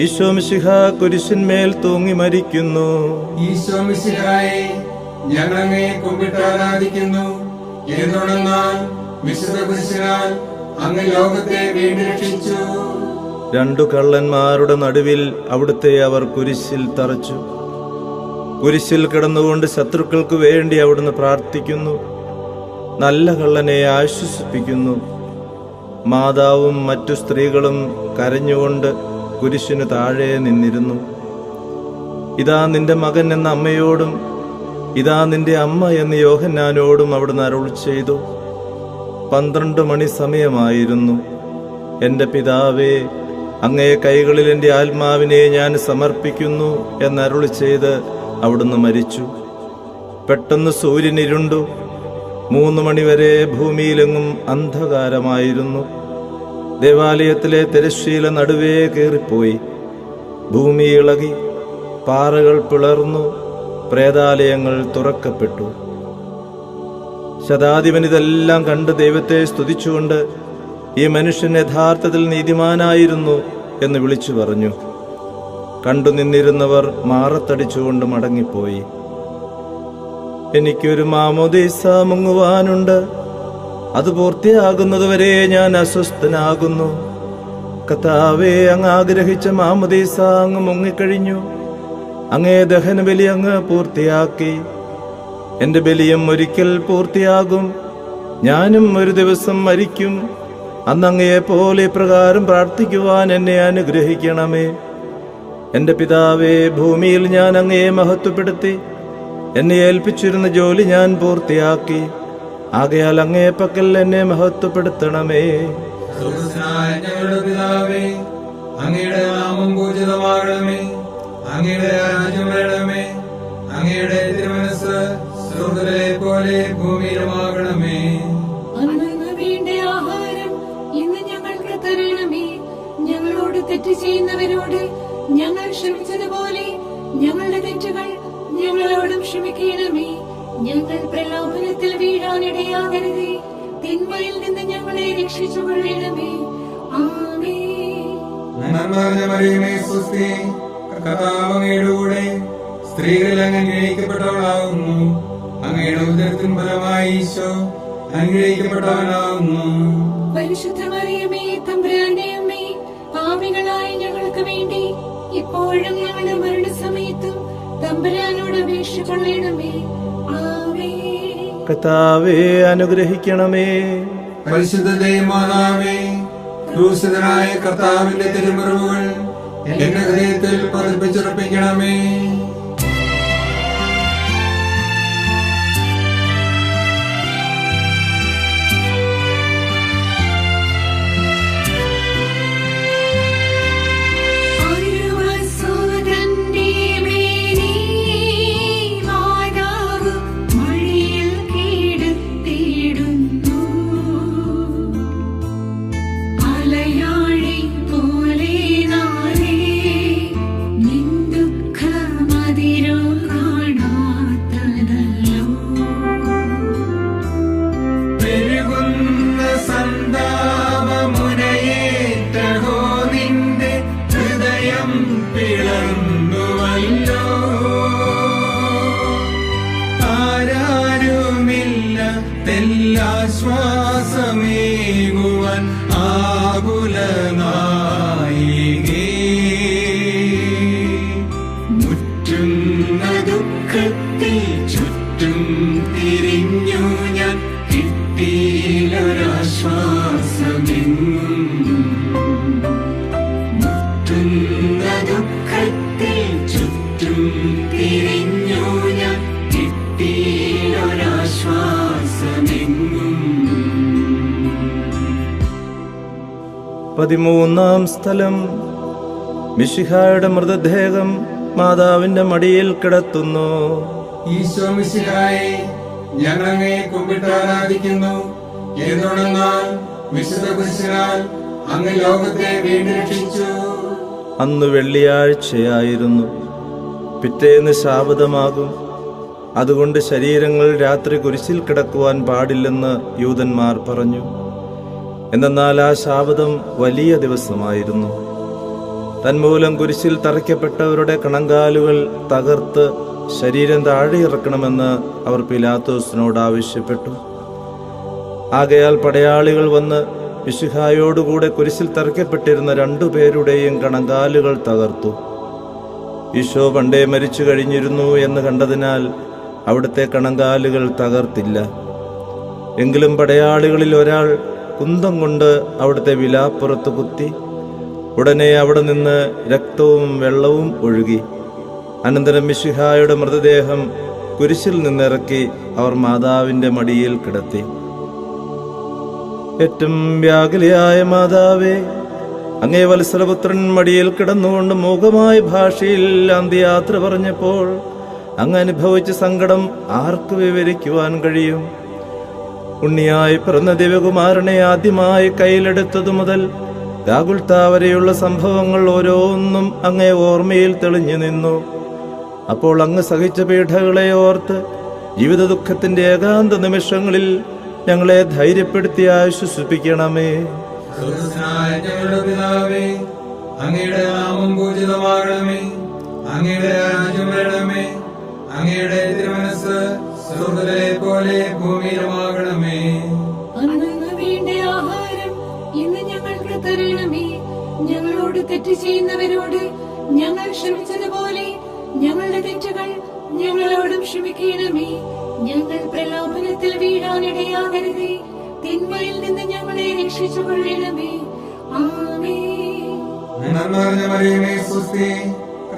ഈശോമിശിഹാ കുരിശിന്മേൽ തൂങ്ങി മരിക്കുന്നു. ഈശോമിശിഹായെ ഞങ്ങളങ്ങേ കുമ്പിട്ട് ആരാധിക്കുന്നു. എന്തുകൊണ്ടെന്നാൽ വിശുദ്ധ കുരിശിനാൽ അങ്ങ് ലോകത്തെ വീണ്ടും രക്ഷിച്ചു. 2 കള്ളന്മാരുടെ നടുവിൽ അവിടുത്തെ അവർ കുരിശിൽ തറച്ചു. കുരിശിൽ കിടന്നുകൊണ്ട് ശത്രുക്കൾക്ക് വേണ്ടി അവിടുന്ന് പ്രാർത്ഥിക്കുന്നു. നല്ല കള്ളനെ ആശ്വസിപ്പിക്കുന്നു. മാതാവും മറ്റു സ്ത്രീകളും കരഞ്ഞുകൊണ്ട് കുരിശിനു താഴെ നിന്നിരുന്നു. ഇതാ നിന്റെ മകൻ എന്ന അമ്മയോടും ഇതാ നിന്റെ അമ്മ എന്ന് യോഹന്നാനോടും അവിടുന്ന് അരുളി ചെയ്തു. 12 മണി സമയമായിരുന്നു. എൻ്റെ പിതാവേ, അങ്ങേ കൈകളിൽ എൻ്റെ ആത്മാവിനെ ഞാൻ സമർപ്പിക്കുന്നു എന്നരുളി ചെയ്ത് അവിടുന്ന് മരിച്ചു. പെട്ടെന്ന് സൂര്യൻ ഇരുണ്ടു. 3 മണിവരെ ഭൂമിയിലെങ്ങും അന്ധകാരമായിരുന്നു. ദേവാലയത്തിലെ തിരശ്ശീല നടുവേ കീറിപ്പോയി. ഭൂമി ഇളകി, പാറകൾ പിളർന്നു, പ്രേതാലയങ്ങൾ തുറക്കപ്പെട്ടു. ശതാധിപൻ ഇതെല്ലാം കണ്ട് ദൈവത്തെ സ്തുതിച്ചുകൊണ്ട്, ഈ മനുഷ്യൻ യഥാർത്ഥത്തിൽ നീതിമാനായിരുന്നു എന്ന് വിളിച്ചു പറഞ്ഞു. കണ്ടു നിന്നിരുന്നവർ മാറത്തടിച്ചുകൊണ്ട് മടങ്ങിപ്പോയി. എനിക്കൊരു മാമോദീസ മുങ്ങുവാനുണ്ട്, അത് പൂർത്തിയാകുന്നതുവരെ ഞാൻ അസ്വസ്ഥനാകുന്നു. കർത്താവേ, അങ്ങ് ആഗ്രഹിച്ച മാമോദീസ അങ്ങ് മുങ്ങിക്കഴിഞ്ഞു. അങ്ങേ ദഹനബലി അങ്ങ് പൂർത്തിയാക്കി. എന്റെ ബലിയും ഒരിക്കൽ പൂർത്തിയാകും. ഞാനും ഒരു ദിവസം മരിക്കും. അന്ന് അങ്ങയെപ്പോലെ പ്രകാരം പ്രാർത്ഥിക്കുവാൻ എന്നെ അനുഗ്രഹിക്കണമേ. എന്റെ പിതാവേ, ഭൂമിയിൽ ഞാൻ അങ്ങയെ മഹത്വപ്പെടുത്തി. എന്നെ ഏൽപ്പിച്ചിരുന്ന ജോലി ഞാൻ പൂർത്തിയാക്കി. ആകയാൽ അങ്ങയെ പക്കൽ എന്നെ മഹത്വപ്പെടുത്തണമേ. സ്വർഗ്ഗസ്ഥനായ ഞങ്ങളുടെ പിതാവേ, അങ്ങയുടെ നാമം പൂജിതമാകണമേ. അങ്ങയുടെ രാജ്യം വരണമേ. അങ്ങയുടെ തിരുമനസ്സ് സ്വർഗ്ഗത്തിലെ പോലെ ഭൂമിയിലുമാകണമേ. അന്നു വേണ്ട ആഹാരം ഇന്ന് ഞങ്ങൾക്ക് തരണമേ. ഞങ്ങളോട് തെറ്റ് ചെയ്യുന്നവരോട് ഞങ്ങൾ ക്ഷമിച്ചതുപോലെ ഞങ്ങളുടെ തെറ്റുകൾ ഞങ്ങളോടും ക്ഷമിക്കണമേ. ഞങ്ങൾ പ്രലോഭനത്തിൽ വീഴാനിടയാകരുതേ. തിന്മയിൽ നിന്ന് ഞങ്ങളെ രക്ഷിച്ചുകൊള്ളണമേ. ആമേൻ. നന്മ നിറഞ്ഞ മറിയമേ, സ്വസ്തി. കർത്താവ് അങ്ങയുടെ കൂടെ സ്ത്രീകളിൽ അങ്ങ് അനുഗ്രഹിക്കപ്പെട്ടവളാകുന്നു. അങ്ങയുടെ ഉദരത്തിൻ ഫലമായി ഈശോ അനുഗ്രഹിക്കപ്പെട്ടവനാകുന്നു. പരിശുദ്ധ മറിയമേ, തമ്പുരാന്റെ അമ്മേ, പാപികളായ ഞങ്ങൾക്ക് വേണ്ടി ഇപ്പോഴും ഞങ്ങളുടെ മരണസമയത്തും തമ്പുരാനോട് അപേക്ഷിച്ചുകൊള്ളണമേ. ആമേൻ. കർത്താവേ, അനുഗ്രഹിക്കണമേ. പരിശുദ്ധ ദൈവമാതാവേ, ക്രൂശിതനായ കർത്താവിന്റെ തിരുമുറിവുകൾ എന്റെ ഹൃദയത്തിൽ പതിപ്പിച്ചുറപ്പിക്കണമേ. ശ്വാസമേകുവാൻ ആകുലനായികേ, മുറ്റുന്ന ദുഃഖത്തിൽ ചുറ്റും തിരിഞ്ഞു ഞാൻ. കിട്ടിയിലൊരാശ്വാസമെങ്ങും. മുറ്റുന്ന ദുഃഖത്തിൽ ചുറ്റും തിരിഞ്ഞു ഞാൻ. കിട്ടിയിലൊരാശ്വാസമെങ്ങും. 13-ാം സ്ഥലം. മിശിഹായുടെ മൃതദേഹം മാതാവിന്റെ മടിയിൽ കിടത്തുന്നു. ഈശോ മിശിഹായെ, ഞങ്ങൾ അങ്ങയെ കുമ്പിട്ട് ആരാധിക്കുന്നു. എന്തുകൊണ്ടെന്നാൽ വിശുദ്ധ കുരിശിനാൽ അങ്ങ് ലോകത്തെ വീണ്ടും രക്ഷിച്ചു. അന്ന് വെള്ളിയാഴ്ചയായിരുന്നു. പിറ്റേന്ന് ശാബതമാകും. അതുകൊണ്ട് ശരീരങ്ങൾ രാത്രി കുരിശിൽ കിടക്കുവാൻ പാടില്ലെന്ന് യൂദന്മാർ പറഞ്ഞു. എന്നാൽ ആ ശാബതം വലിയ ദിവസമായിരുന്നു. തന്മൂലം കുരിശിൽ തറയ്ക്കപ്പെട്ടവരുടെ കണങ്കാലുകൾ തകർത്ത് ശരീരം താഴെ ഇറക്കണമെന്ന് അവർ പിലാത്തോസിനോട് ആവശ്യപ്പെട്ടു. ആകയാൽ പടയാളികൾ വന്ന് മിശിഹായോടുകൂടെ കുരിശിൽ തറയ്ക്കപ്പെട്ടിരുന്ന 2 പേരുടെയും കണങ്കാലുകൾ തകർത്തു. ഈശോ പണ്ടേ മരിച്ചു കഴിഞ്ഞിരുന്നു എന്ന് കണ്ടതിനാൽ അവിടുത്തെ കണങ്കാലുകൾ തകർത്തില്ല. എങ്കിലും പടയാളികളിൽ ഒരാൾ കുന്തം കൊണ്ട് അവിടുത്തെ വിലാപ്പുറത്ത് കുത്തി. ഉടനെ അവിടെ നിന്ന് രക്തവും വെള്ളവും ഒഴുകി. അനന്തരം മിശിഹായുടെ മൃതദേഹം കുരിശിൽ നിന്നിറക്കി അവർ മാതാവിന്റെ മടിയിൽ കിടത്തി. ഏറ്റവും വ്യാകുലയായ മാതാവേ, അങ്ങേ വത്സലപുത്രൻ മടിയിൽ കിടന്നുകൊണ്ട് മൂകമായ ഭാഷയിൽ അന്ത്യയാത്ര പറഞ്ഞപ്പോൾ അങ്ങ് അനുഭവിച്ച സങ്കടം ആർക്ക് വിവരിക്കുവാൻ കഴിയും? ഉണ്ണിയായി പിറന്ന ദിവ്യകുമാരനെ ആദ്യമായി കയ്യിലെടുത്തതു മുതൽ ഗാഗുൽത്താ വരെയുള്ള സംഭവങ്ങൾ ഓരോന്നും അങ്ങേ ഓർമ്മയിൽ തെളിഞ്ഞു നിന്നു. അപ്പോൾ അങ്ങ് സഹിച്ച പീഡകളെ ഓർത്ത് ജീവിത ദുഃഖത്തിന്റെ ഏകാന്ത നിമിഷങ്ങളിൽ ഞങ്ങളെ ധൈര്യപ്പെടുത്തി ആശ്വസിപ്പിക്കണമേ. സ്വർഗ്ഗസ്ഥനായ ഞങ്ങളുടെ പിതാവേ, അങ്ങയുടെ നാമം പൂജിതമാകണമേ. അങ്ങയുടെ രാജ്യം വരണമേ. അങ്ങയുടെ തിരുമനസ്സ് സ്വർഗ്ഗത്തിലെ പോലെ ഭൂമിയിലുമാകണമേ. അന്നു വേണ്ട ആഹാരം ഇന്ന് ഞങ്ങൾക്ക് തരണമേ. ഞങ്ങളോട് തെറ്റ് ചെയ്യുന്നവരോട് ഞങ്ങൾ ക്ഷമിച്ചതുപോലെ ഞങ്ങളുടെ തെറ്റുകൾ ഞങ്ങളോടും ക്ഷമിക്കണമേ. ഞങ്ങൾ പ്രലോഭനത്തിൽ വീഴാനിടയാകരുതേ. തിന്മയിൽ നിന്ന് ഞങ്ങളെ രക്ഷിച്ചുകൊള്ളണമേ. ആമേൻ. നന്മ നിറഞ്ഞ മറിയമേ, സ്വസ്തി.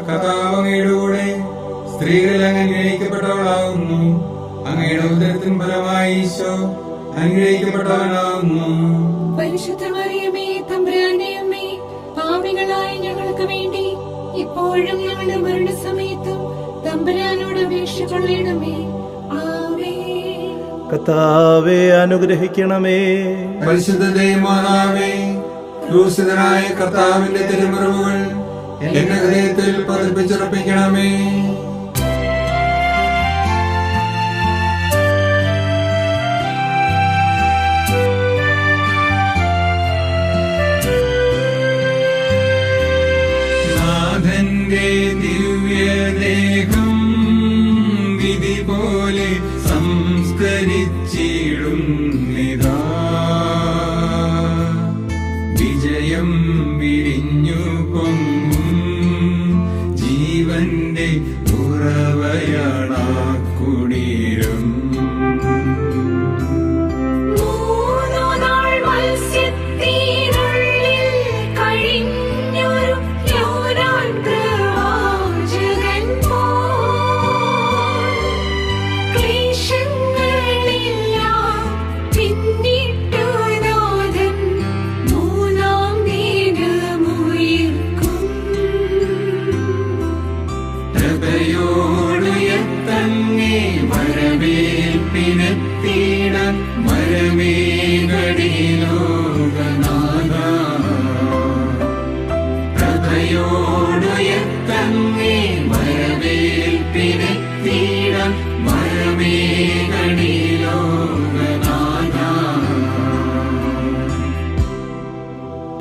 കർത്താവ് അങ്ങയുടെ കൂടെ സ്ത്രീകളിൽ അങ്ങ് അനുഗ്രഹിക്കപ്പെട്ടവളാകുന്നു. അങ്ങയുടെ ഉദരത്തിൻ ഫലമായി ഈശോ അനുഗ്രഹിക്കപ്പെട്ടവനാകുന്നു. പരിശുദ്ധ മറിയമേ, തമ്പുരാന്റെ അമ്മേ, പാപികളായ ഞങ്ങൾക്ക് വേണ്ടി ഇപ്പോഴും ഞങ്ങളുടെ മരണസമയത്തും തമ്പുരാനോട് അപേക്ഷിച്ചുകൊള്ളണമേ. ആമേൻ. കർത്താവേ അനുഗ്രഹിക്കണമേ. പരിശുദ്ധ ദൈവമാതാവേ, ക്രൂശിതനായ കർത്താവിന്റെ തിരുമുറിവുകൾ എന്റെ ഹൃദയത്തിൽ പതിപ്പിച്ചുറപ്പിക്കണമേ. നാഥന്റെ ദിവ്യദേഹം വിധി പോലെ സംസ്കരിച്ചിടുന്നിതാ. വിജയം വിരിഞ്ഞു പൊങ്ങും ജീവന്റെ ഉറവയാണാ കുടീരം.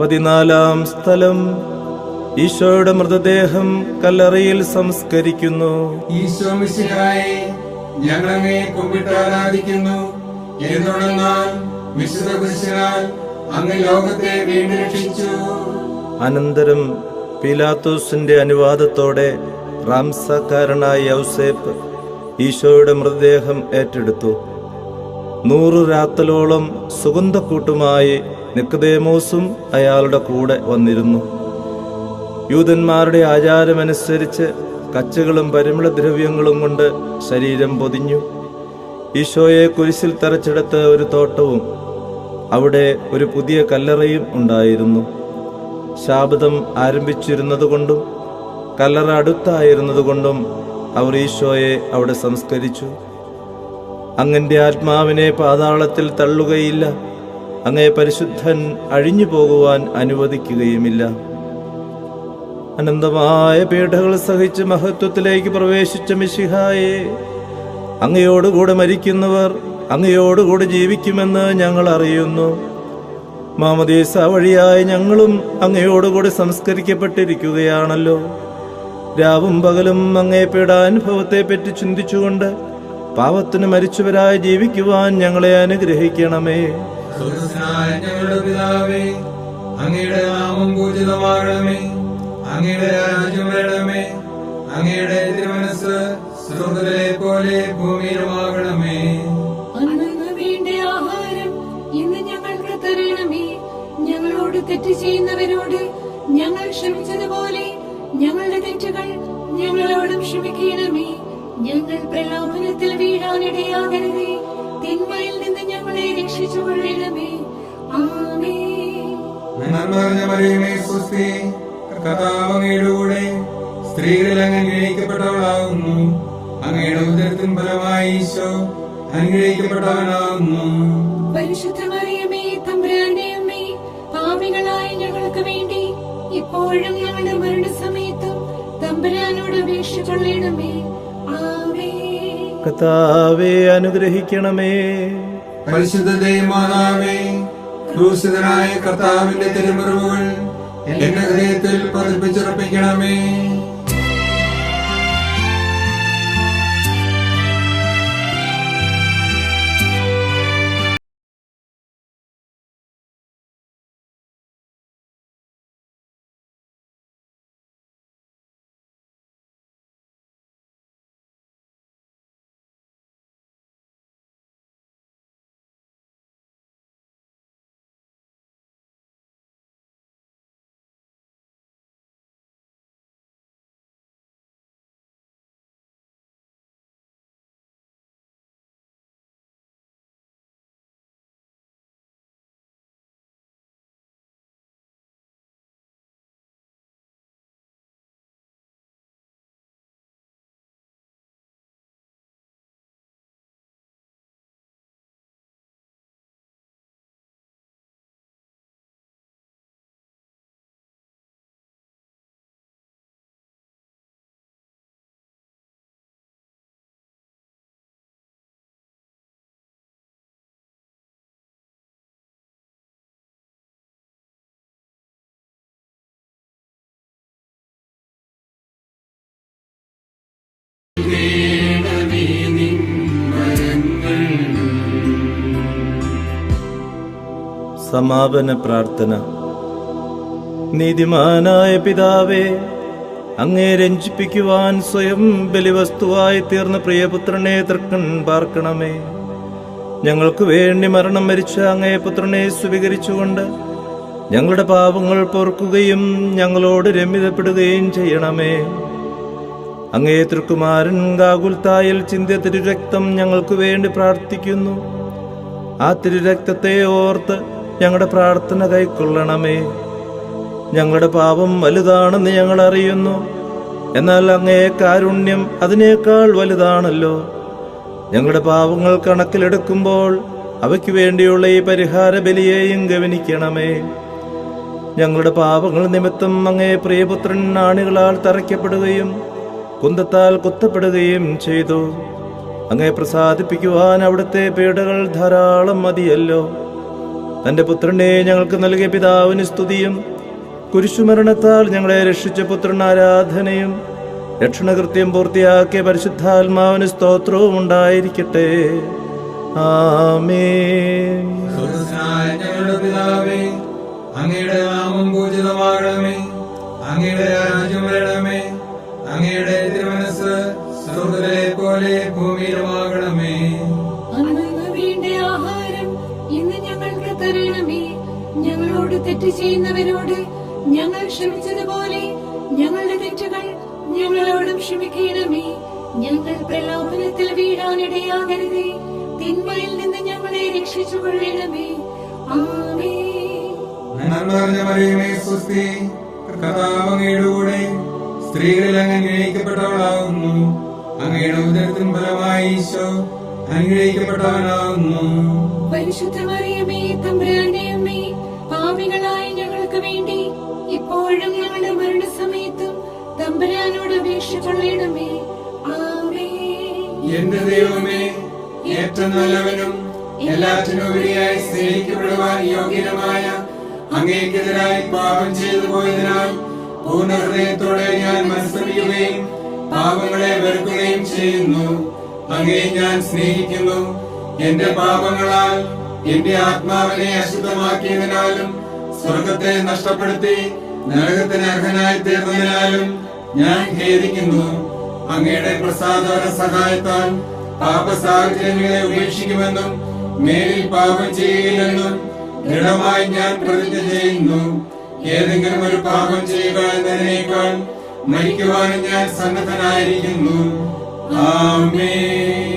പതിനാലാം സ്ഥലം. ഈശോയുടെ മൃതദേഹം കല്ലറയിൽ സംസ്കരിക്കുന്നു. ഈശോ മിശിഹായെ, ഞങ്ങളങ്ങയെ കുമ്പിട്ട് ആരാധിക്കുന്നു. എന്തുകൊണ്ടെന്നാൽ വിശുദ്ധ കുരിശിനാൽ അങ്ങ് ലോകത്തെ വീണ്ടും രക്ഷിച്ചു. അനന്തരം പീലാത്തോസിന്റെ അനുവാദത്തോടെ റാംസക്കാരനായ യൗസേപ്പ് ഈശോയുടെ മൃതദേഹം ഏറ്റെടുത്തു. 100 രാത്തലോളം സുഗന്ധക്കൂട്ടുമായി നിക്കോദേമോസും അയാളുടെ കൂടെ വന്നിരുന്നു. യൂദന്മാരുടെ ആചാരമനുസരിച്ച് കച്ചകളും പരിമളദ്രവ്യങ്ങളും കൊണ്ട് ശരീരം പൊതിഞ്ഞു. ഈശോയെ കുരിശിൽ തറച്ചെടുത്ത് ഒരു തോട്ടവും അവിടെ ഒരു പുതിയ കല്ലറയും ഉണ്ടായിരുന്നു. ശാബദം ആരംഭിച്ചിരുന്നതുകൊണ്ടും കല്ലറ അടുത്തായിരുന്നതുകൊണ്ടും അവർ ഈശോയെ അവിടെ സംസ്കരിച്ചു. അങ്ങന്റെ ആത്മാവിനെ പാതാളത്തിൽ തള്ളുകയില്ല. അങ്ങേ പരിശുദ്ധൻ അഴിഞ്ഞു പോകുവാൻ അനുവദിക്കുകയുമില്ല. അനന്തമായ പീഡകൾ സഹിച്ച് മഹത്വത്തിലേക്ക് പ്രവേശിച്ച മിശിഹായെ, അങ്ങയോടുകൂടെ മരിക്കുന്നവർ അങ്ങയോടുകൂടെ ജീവിക്കുമെന്ന് ഞങ്ങൾ അറിയുന്നു. മാമോദീസ വഴിയായി ഞങ്ങളും അങ്ങയോടുകൂടെ സംസ്കരിക്കപ്പെട്ടിരിക്കുകയാണല്ലോ. രാവും പകലും അങ്ങേ പീഡാനുഭവത്തെപ്പറ്റി ചിന്തിച്ചുകൊണ്ട് പാപത്തിന് മരിച്ചവരായി ജീവിക്കുവാൻ ഞങ്ങളെ അനുഗ്രഹിക്കണമേ. സ്വർഗ്ഗസ്ഥനായ ഞങ്ങളുടെ പിതാവേ, അങ്ങയുടെ നാമം പൂജിതമാകണമേ. അങ്ങയുടെ രാജ്യം വരണമേ. അങ്ങയുടെ തിരുമനസ്സ് സ്വർഗ്ഗത്തിലെ പോലെ ഭൂമിയിലുമാകണമേ. അന്നു വേണ്ട ആഹാരം ഇന്ന് ഞങ്ങൾക്ക് തരണമേ. ഞങ്ങളോട് തെറ്റ് ചെയ്യുന്നവരോട് ഞങ്ങൾ ക്ഷമിച്ചതുപോലെ ഞങ്ങളുടെ തെറ്റുകൾ ഞങ്ങളോടും ക്ഷമിക്കണമേ. ഞങ്ങൾ പ്രലോഭനത്തിൽ വീഴാനിടയാകരുതേ. തിന്മയിൽ നിന്ന് ഞങ്ങളെ രക്ഷിച്ചുകൊള്ളണമേ. ആമേൻ. നന്മ നിറഞ്ഞ മറിയമേ സ്വസ്തി, കർത്താവ് അങ്ങയുടെ കൂടെ സ്ത്രീകളിൽ അങ്ങ് അനുഗ്രഹിക്കപ്പെട്ടവളാകുന്നു. അങ്ങയുടെ ഉദരത്തിൻ ഫലമായി ഈശോ അനുഗ്രഹിക്കപ്പെട്ടവനാകുന്നു. പരിശുദ്ധ മറിയമേ, തമ്പുരാന്റെ അമ്മേ, പാപികളായ ഞങ്ങൾക്ക് വേണ്ടി ഇപ്പോഴും ഞങ്ങളുടെ മരണസമയത്തും തമ്പുരാനോട് അപേക്ഷ കൊള്ളണമേ. ആമേൻ. കർത്താവേ അനുഗ്രഹിക്കണമേ. പരിശുദ്ധ ദൈവമാതാവേ, ക്രൂശിതനായ കർത്താവിന്റെ തിരുമുറിവുകൾ എന്റെ ഹൃദയത്തിൽ പതിപ്പിച്ചുറപ്പിക്കണമേ. സമാപന പ്രാർത്ഥന. നീതിമാനായ പിതാവേ, അങ്ങേ രഞ്ജിപ്പിക്കുവാൻ സ്വയം ബലിവസ്തുവായി തീർന്ന പ്രിയപുത്രനെ തൃക്കൺ പാർക്കണമേ. ഞങ്ങൾക്ക് വേണ്ടി മരണം മരിച്ച അങ്ങേ പുത്രനെ സ്വീകരിച്ചുകൊണ്ട് ഞങ്ങളുടെ പാപങ്ങൾ പൊറുക്കുകയും ഞങ്ങളോട് രമ്യതപ്പെടുകയും ചെയ്യണമേ. അങ്ങേ തൃക്കുമാരൻ ഗാഗുൽത്തായിൽ ചിന്തിയ തിരുരക്തം ഞങ്ങൾക്ക് വേണ്ടി പ്രാർത്ഥിക്കുന്നു. ആ തിരുരക്തത്തെ ഓർത്ത് ഞങ്ങളുടെ പ്രാർത്ഥന കൈക്കൊള്ളണമേ. ഞങ്ങളുടെ പാപം വലുതാണെന്ന് ഞങ്ങൾ അറിയുന്നു, എന്നാൽ അങ്ങേ കാരുണ്യം അതിനേക്കാൾ വലുതാണല്ലോ. ഞങ്ങളുടെ പാപങ്ങൾ കണക്കിലെടുക്കുമ്പോൾ അവയ്ക്ക് വേണ്ടിയുള്ള ഈ പരിഹാര ബലിയെയും ഗവനിക്കണമേ. ഞങ്ങളുടെ പാപങ്ങൾ നിമിത്തം അങ്ങേ പ്രിയപുത്രൻ ആണികളാൽ തറയ്ക്കപ്പെടുകയും കുന്തത്താൽ കുത്തപ്പെടുകയും ചെയ്തു. അങ്ങേ പ്രസാദിപ്പിക്കുവാൻ അവിടുത്തെ പീഡകൾ ധാരാളം മതിയല്ലോ. തന്റെ പുത്രനെ ഞങ്ങൾക്ക് നൽകിയ പിതാവിന് സ്തുതിയും കുരിശുമരണത്താൽ ഞങ്ങളെ രക്ഷിച്ച പുത്രൻ ആരാധനയും രക്ഷണകൃത്യം പൂർത്തിയാക്കിയ പരിശുദ്ധാത്മാവിന് സ്തോത്രവും ഉണ്ടായിരിക്കട്ടെ. ആമേൻ. ഞങ്ങളുടെ പിതാവേ, അങ്ങയുടെ നാമം പൂജിതമാകണമേ. അങ്ങയുടെ രാജ്യം വരണമേ. അങ്ങയുടെ തിരുമനസ്സ് സ്വർഗ്ഗത്തിലെ പോലെ ഭൂമിയിലുമാകണമേ. അന്നു വേണ്ട ആഹാരം ഇന്ന് ഞങ്ങൾക്ക് തരണമേ. ഞങ്ങളോട് തെറ്റ് ചെയ്യുന്നവരോട് ഞങ്ങൾ ക്ഷമിച്ചതുപോലെ ഞങ്ങളുടെ തെറ്റുകൾ ഞങ്ങളോടും ക്ഷമിക്കണമേ. ഞങ്ങൾ പ്രലോഭനത്തിൽ വീഴാനിടയാകരുതേ. തിന്മയിൽ നിന്ന് ഞങ്ങളെ രക്ഷിച്ചുകൊള്ളണമേ. ആമേൻ. നന്മ നിറഞ്ഞ മറിയമേ സ്വസ്തി, കർത്താവ് അങ്ങയുടെ കൂടെ സ്ത്രീകളിൽ അങ്ങ് അനുഗ്രഹിക്കപ്പെട്ടവളാകുന്നു. അങ്ങയുടെ ഉദരത്തിൻ ഫലമായി ഈശോ അനുഗ്രഹിക്കപ്പെട്ടവനാകുന്നു. പരിശുദ്ധ മറിയമേ, തമ്പുരാന്റെ അമ്മേ, പാപികളായ ഞങ്ങൾക്ക് വേണ്ടി ഇപ്പോഴും ഞങ്ങളുടെ മരണസമയത്തും തമ്പുരാനോട് അപേക്ഷ കൊള്ളണമേ. ആമേൻ. എന്റെ ദൈവമേ, ഏറ്റവും നല്ലവനും എല്ലാറ്റിനുപരിയായി സ്നേഹിക്കപ്പെടുവാൻ യോഗ്യനുമായ അങ്ങേക്കെതിരായി പാപം ചെയ്തു പോയതിനാൽ പൂർണ്ണ ഹൃദയത്തോടെ ഞാൻ മത്സരിക്കുകയും പാപങ്ങളെ വെറുക്കുകയും ചെയ്യുന്നു. അങ്ങേ ഞാൻ സ്നേഹിക്കുന്നു. എന്റെ പാപങ്ങളാൽ എന്റെ ആത്മാവിനെ അശുദ്ധമാക്കിയതിനാലും സ്വർഗത്തെ നഷ്ടപ്പെടുത്തി നരകത്തിന് അർഹനായി തീർന്നതിനാലും ഞാൻ ഖേദിക്കുന്നു. അങ്ങയുടെ പ്രസാദവര സഹായത്താൽ പാപ സാഹചര്യങ്ങളെ ഉപേക്ഷിക്കുമെന്നും മേലിൽ പാപം ചെയ്യുകയില്ലെന്നും ദൃഢമായി ഞാൻ പ്രതിജ്ഞ ചെയ്യുന്നു. ഏതെങ്കിലും ഒരു പാപം ചെയ്യുക എന്നതിനേക്കാൾ മരിക്കുവാനും ഞാൻ സന്നദ്ധനായിരിക്കുന്നു. ആമേൻ.